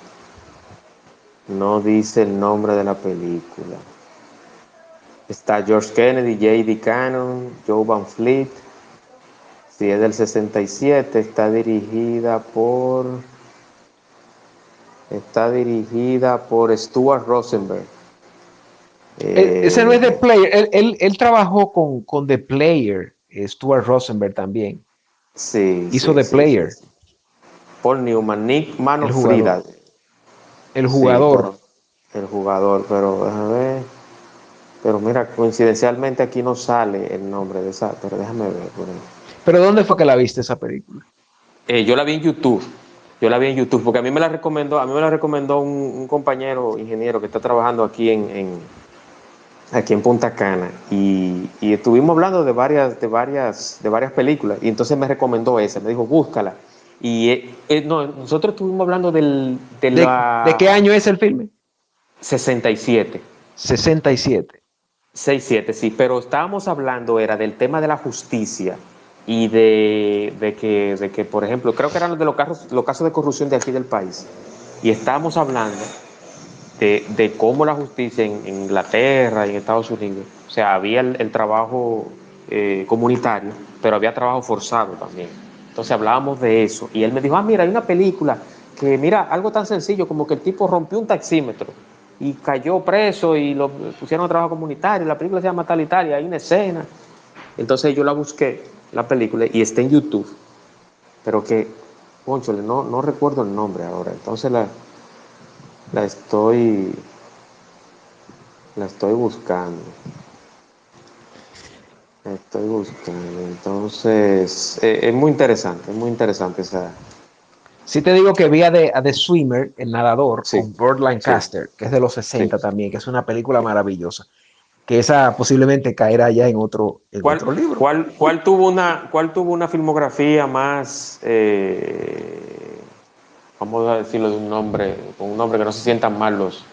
dice el nombre de la película. Está George Kennedy, J.D. Cannon, Joe Van Fleet. Si es del 67, está dirigida por Stuart Rosenberg. Ese no es The Eh, Player. Él trabajó con The Player, Stuart Rosenberg también. sí, Hizo sí, The sí, sí, Player. sí. Paul Newman, Nick Man El of jugador. Frida. El Sí, jugador. el jugador, pero déjame ver. Pero mira, coincidencialmente aquí no sale el nombre de esa, pero déjame ver por ahí. ¿Pero dónde fue que la viste esa película? Yo la vi en YouTube. Yo la vi en YouTube porque a mí me la recomendó un compañero ingeniero que está trabajando aquí en Punta Cana y estuvimos hablando de varias películas y entonces me recomendó esa, me dijo búscala y no, nosotros estuvimos hablando de ¿De qué la año es el filme? 67. 67. 6-7, sí, pero estábamos hablando, era del tema de la justicia y de que, por ejemplo, creo que eran de los casos de corrupción de aquí del país. Y estábamos hablando de cómo la justicia en Inglaterra y en Estados Unidos, o sea, había el trabajo comunitario, pero había trabajo forzado también. Entonces hablábamos de eso y él me dijo, mira, hay una película que, mira, algo tan sencillo como que el tipo rompió un taxímetro y cayó preso y lo pusieron a trabajo comunitario, la película se llama tal y tal, y hay una escena. Entonces yo la busqué, la película, y está en YouTube, pero que, cónchale, no recuerdo el nombre ahora, entonces la estoy, la estoy buscando. La estoy buscando. Entonces, es muy interesante esa. Sí te digo que vi a The Swimmer, el nadador, Sí, con Burt sí, Lancaster, que es de los sí. 60 también, que es una película maravillosa, que esa posiblemente caerá ya en ¿Cuál, otro libro. cuál tuvo una filmografía más, vamos a decirlo de un nombre, con un nombre que no se sientan mal los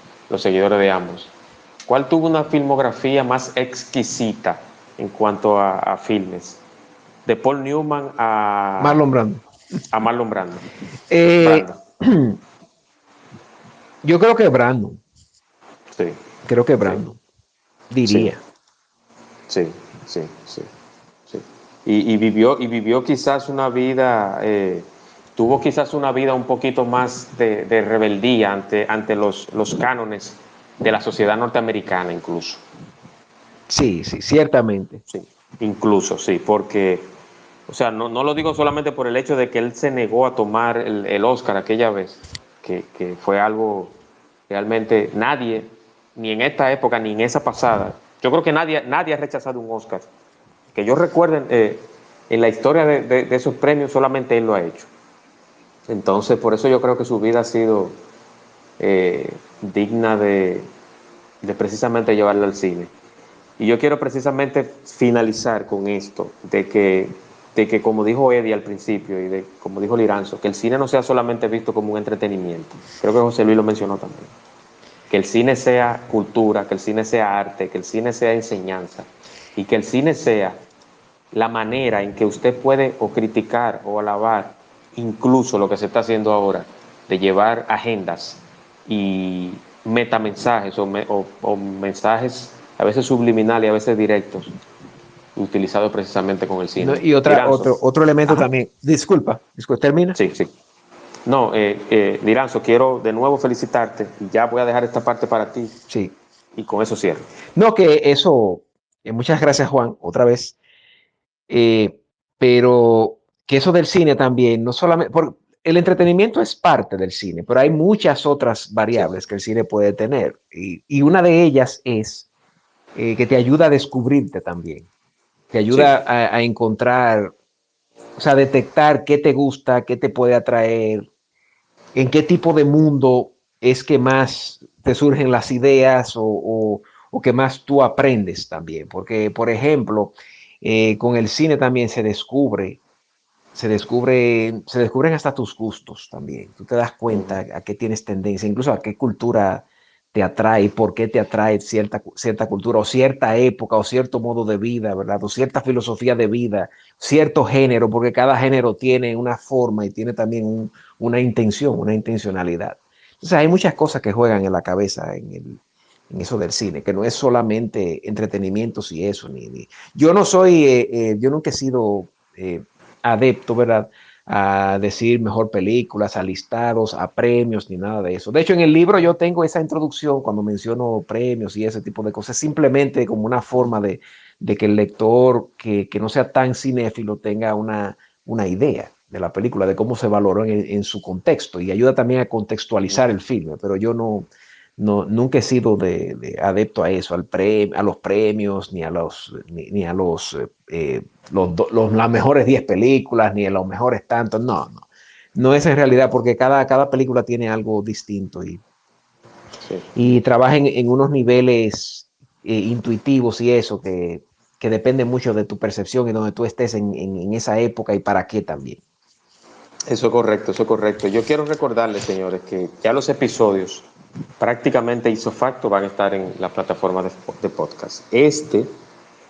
seguidores de ambos? ¿Cuál tuvo una filmografía más exquisita en cuanto a filmes? De Paul Newman Marlon Brando. a Marlon Brando. Eh, Brando. yo creo que Brandon, Sí, creo que sí, Brandon, sí, diría. sí, sí, sí, sí. Y vivió quizás una vida, tuvo quizás una vida un poquito más de rebeldía ante los cánones de la sociedad norteamericana incluso. Sí, sí, ciertamente. Sí, incluso, sí, porque, o sea, no lo digo solamente por el hecho de que él se negó a tomar el Oscar aquella vez, que fue algo realmente nadie, ni en esta época ni en esa pasada, yo creo que nadie ha rechazado un Oscar. Que yo recuerde, en la historia de esos premios solamente él lo ha hecho. Entonces, por eso yo creo que su vida ha sido digna de precisamente llevarla al cine. Y yo quiero precisamente finalizar con esto, de que como dijo Eddie al principio y como dijo Liranzo, que el cine no sea solamente visto como un entretenimiento. Creo que José Luis lo mencionó también. Que el cine sea cultura, que el cine sea arte, que el cine sea enseñanza y que el cine sea la manera en que usted puede o criticar o alabar incluso lo que se está haciendo ahora, de llevar agendas y metamensajes o mensajes a veces subliminales y a veces directos, utilizados precisamente con el No, cine. y Liranzo. otro elemento Ajá. también. Disculpa, termina. Sí, sí. No, Liranzo, quiero de nuevo felicitarte y ya voy a dejar esta parte para ti Sí. y con eso cierro. No, que eso, muchas gracias Juan, otra vez. Eh, pero que eso del cine también, no solamente, porque el entretenimiento es parte del cine, pero hay muchas otras Sí, variables que el cine puede tener. Y una de ellas es que te ayuda a descubrirte también, te sí. ayuda a encontrar, o sea, detectar qué te gusta, qué te puede atraer, en qué tipo de mundo es que más te surgen las ideas o que más tú aprendes también. Porque, por ejemplo, con el cine también se descubren hasta tus gustos también. Tú te das cuenta a qué tienes tendencia, incluso a qué cultura te atrae, por qué te atrae cierta cultura o cierta época o cierto modo de vida, ¿verdad? O cierta filosofía de vida, cierto género, porque cada género tiene una forma y tiene también una intención, una intencionalidad. Entonces hay muchas cosas que juegan en la cabeza en eso del cine, que no es solamente entretenimientos y eso. Yo no soy, yo nunca he sido adepto, ¿verdad? A decir mejor películas, a listados, a premios, ni nada de eso. De hecho, en el libro yo tengo esa introducción cuando menciono premios y ese tipo de cosas, simplemente como una forma de que el lector que no sea tan cinéfilo tenga una idea la película, de cómo se valoró en su contexto, y ayuda también a contextualizar el filme, pero yo nunca he sido de adepto a eso, a los premios, ni a las mejores 10 películas, ni a los mejores tantos, no es en realidad, porque cada película tiene algo distinto y trabaja en unos niveles intuitivos y eso que depende mucho de tu percepción y donde tú estés en esa época y para qué también. Eso es correcto, eso es correcto. Yo quiero recordarles, señores, que ya los episodios prácticamente ipso facto van a estar en la plataforma de podcast. Este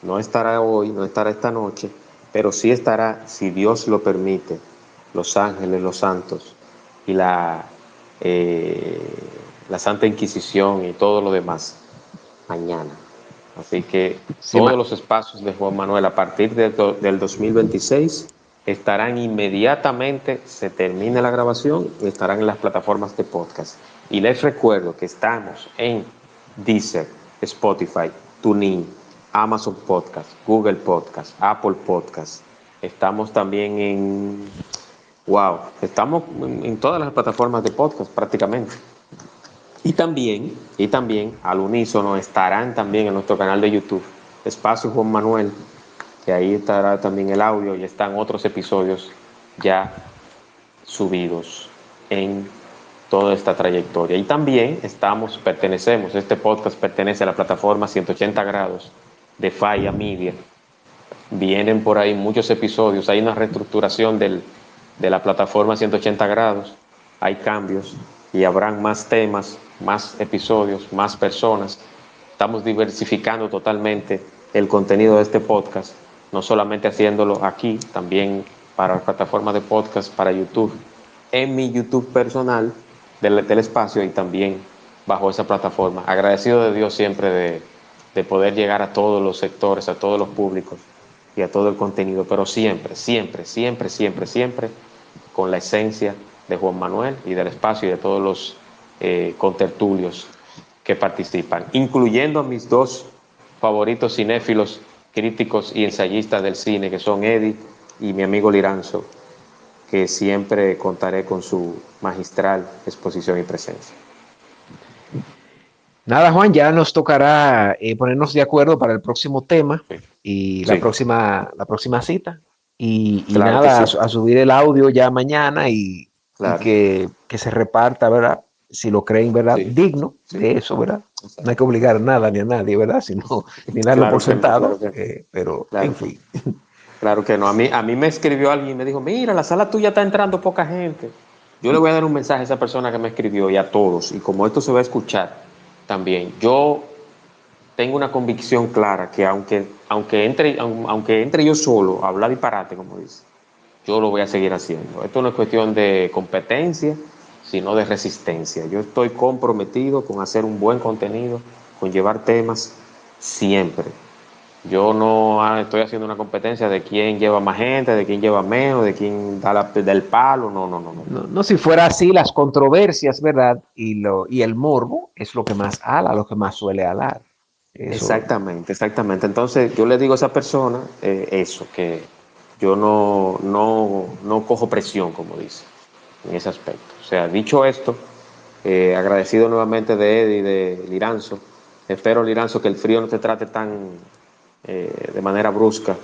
no estará hoy, no estará esta noche, pero sí estará, si Dios lo permite, los ángeles, los santos y la Santa Inquisición y todo lo demás mañana. Así que todos los espacios de Juan Manuel a partir del 2026 estarán inmediatamente, se termine la grabación, y estarán en las plataformas de podcast. Y les recuerdo que estamos en Deezer, Spotify, TuneIn, Amazon Podcast, Google Podcast, Apple Podcast. Estamos también estamos en todas las plataformas de podcast prácticamente. Y también al unísono estarán también en nuestro canal de YouTube, Espacio Juan Manuel, que ahí estará también el audio y están otros episodios ya subidos en toda esta trayectoria. Y también este podcast pertenece a la plataforma 180 grados de Falla Media. Vienen por ahí muchos episodios, hay una reestructuración de la plataforma 180 grados, hay cambios y habrán más temas, más episodios, más personas. Estamos diversificando totalmente el contenido de este podcast, no solamente haciéndolo aquí, también para las plataformas de podcast, para YouTube, en mi YouTube personal del espacio y también bajo esa plataforma. Agradecido de Dios siempre de poder llegar a todos los sectores, a todos los públicos y a todo el contenido, pero siempre con la esencia de Juan Manuel y del espacio y de todos los contertulios que participan, incluyendo a mis dos favoritos cinéfilos, críticos y ensayistas del cine, que son Eddie y mi amigo Liranzo, que siempre contaré con su magistral exposición y presencia. Nada, Juan, ya nos tocará ponernos de acuerdo para el próximo tema y la próxima cita. Y claro, nada, sí, a subir el audio ya mañana y que se reparta, ¿verdad? Si lo creen, ¿verdad? Sí, digno de eso, ¿verdad? Exacto. No hay que obligar nada ni a nadie, ¿verdad? Sino ni darlo por sentado, pero en fin. Claro que no. A mí me escribió alguien y me dijo, mira, la sala tuya está entrando poca gente. Yo le voy a dar un mensaje a esa persona que me escribió y a todos. Y como esto se va a escuchar también, yo tengo una convicción clara que aunque entre yo solo a hablar disparate, como dice, yo lo voy a seguir haciendo. Esto no es cuestión de competencia, sino de resistencia. Yo estoy comprometido con hacer un buen contenido, con llevar temas siempre. Yo no estoy haciendo una competencia de quién lleva más gente, de quién lleva menos, de quién da del palo, no. Si fuera así, las controversias, ¿verdad? Y el morbo es lo que más lo que más suele alar. Eso. Exactamente. Entonces yo le digo a esa persona eso, que yo no cojo presión, como dice, en ese aspecto. O sea, dicho esto, agradecido nuevamente de Eddie y de Liranzo. Espero, Liranzo, que el frío no te trate de manera brusca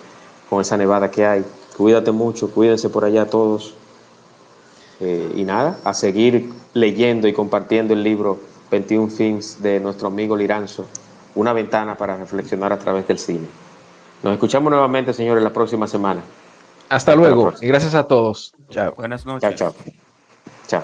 con esa nevada que hay. Cuídate mucho, cuídense por allá todos. Y nada, a seguir leyendo y compartiendo el libro 21 Films de nuestro amigo Liranzo, una ventana para reflexionar a través del cine. Nos escuchamos nuevamente, señores, la próxima semana. Hasta luego y gracias a todos. Chao. Buenas noches. Chao.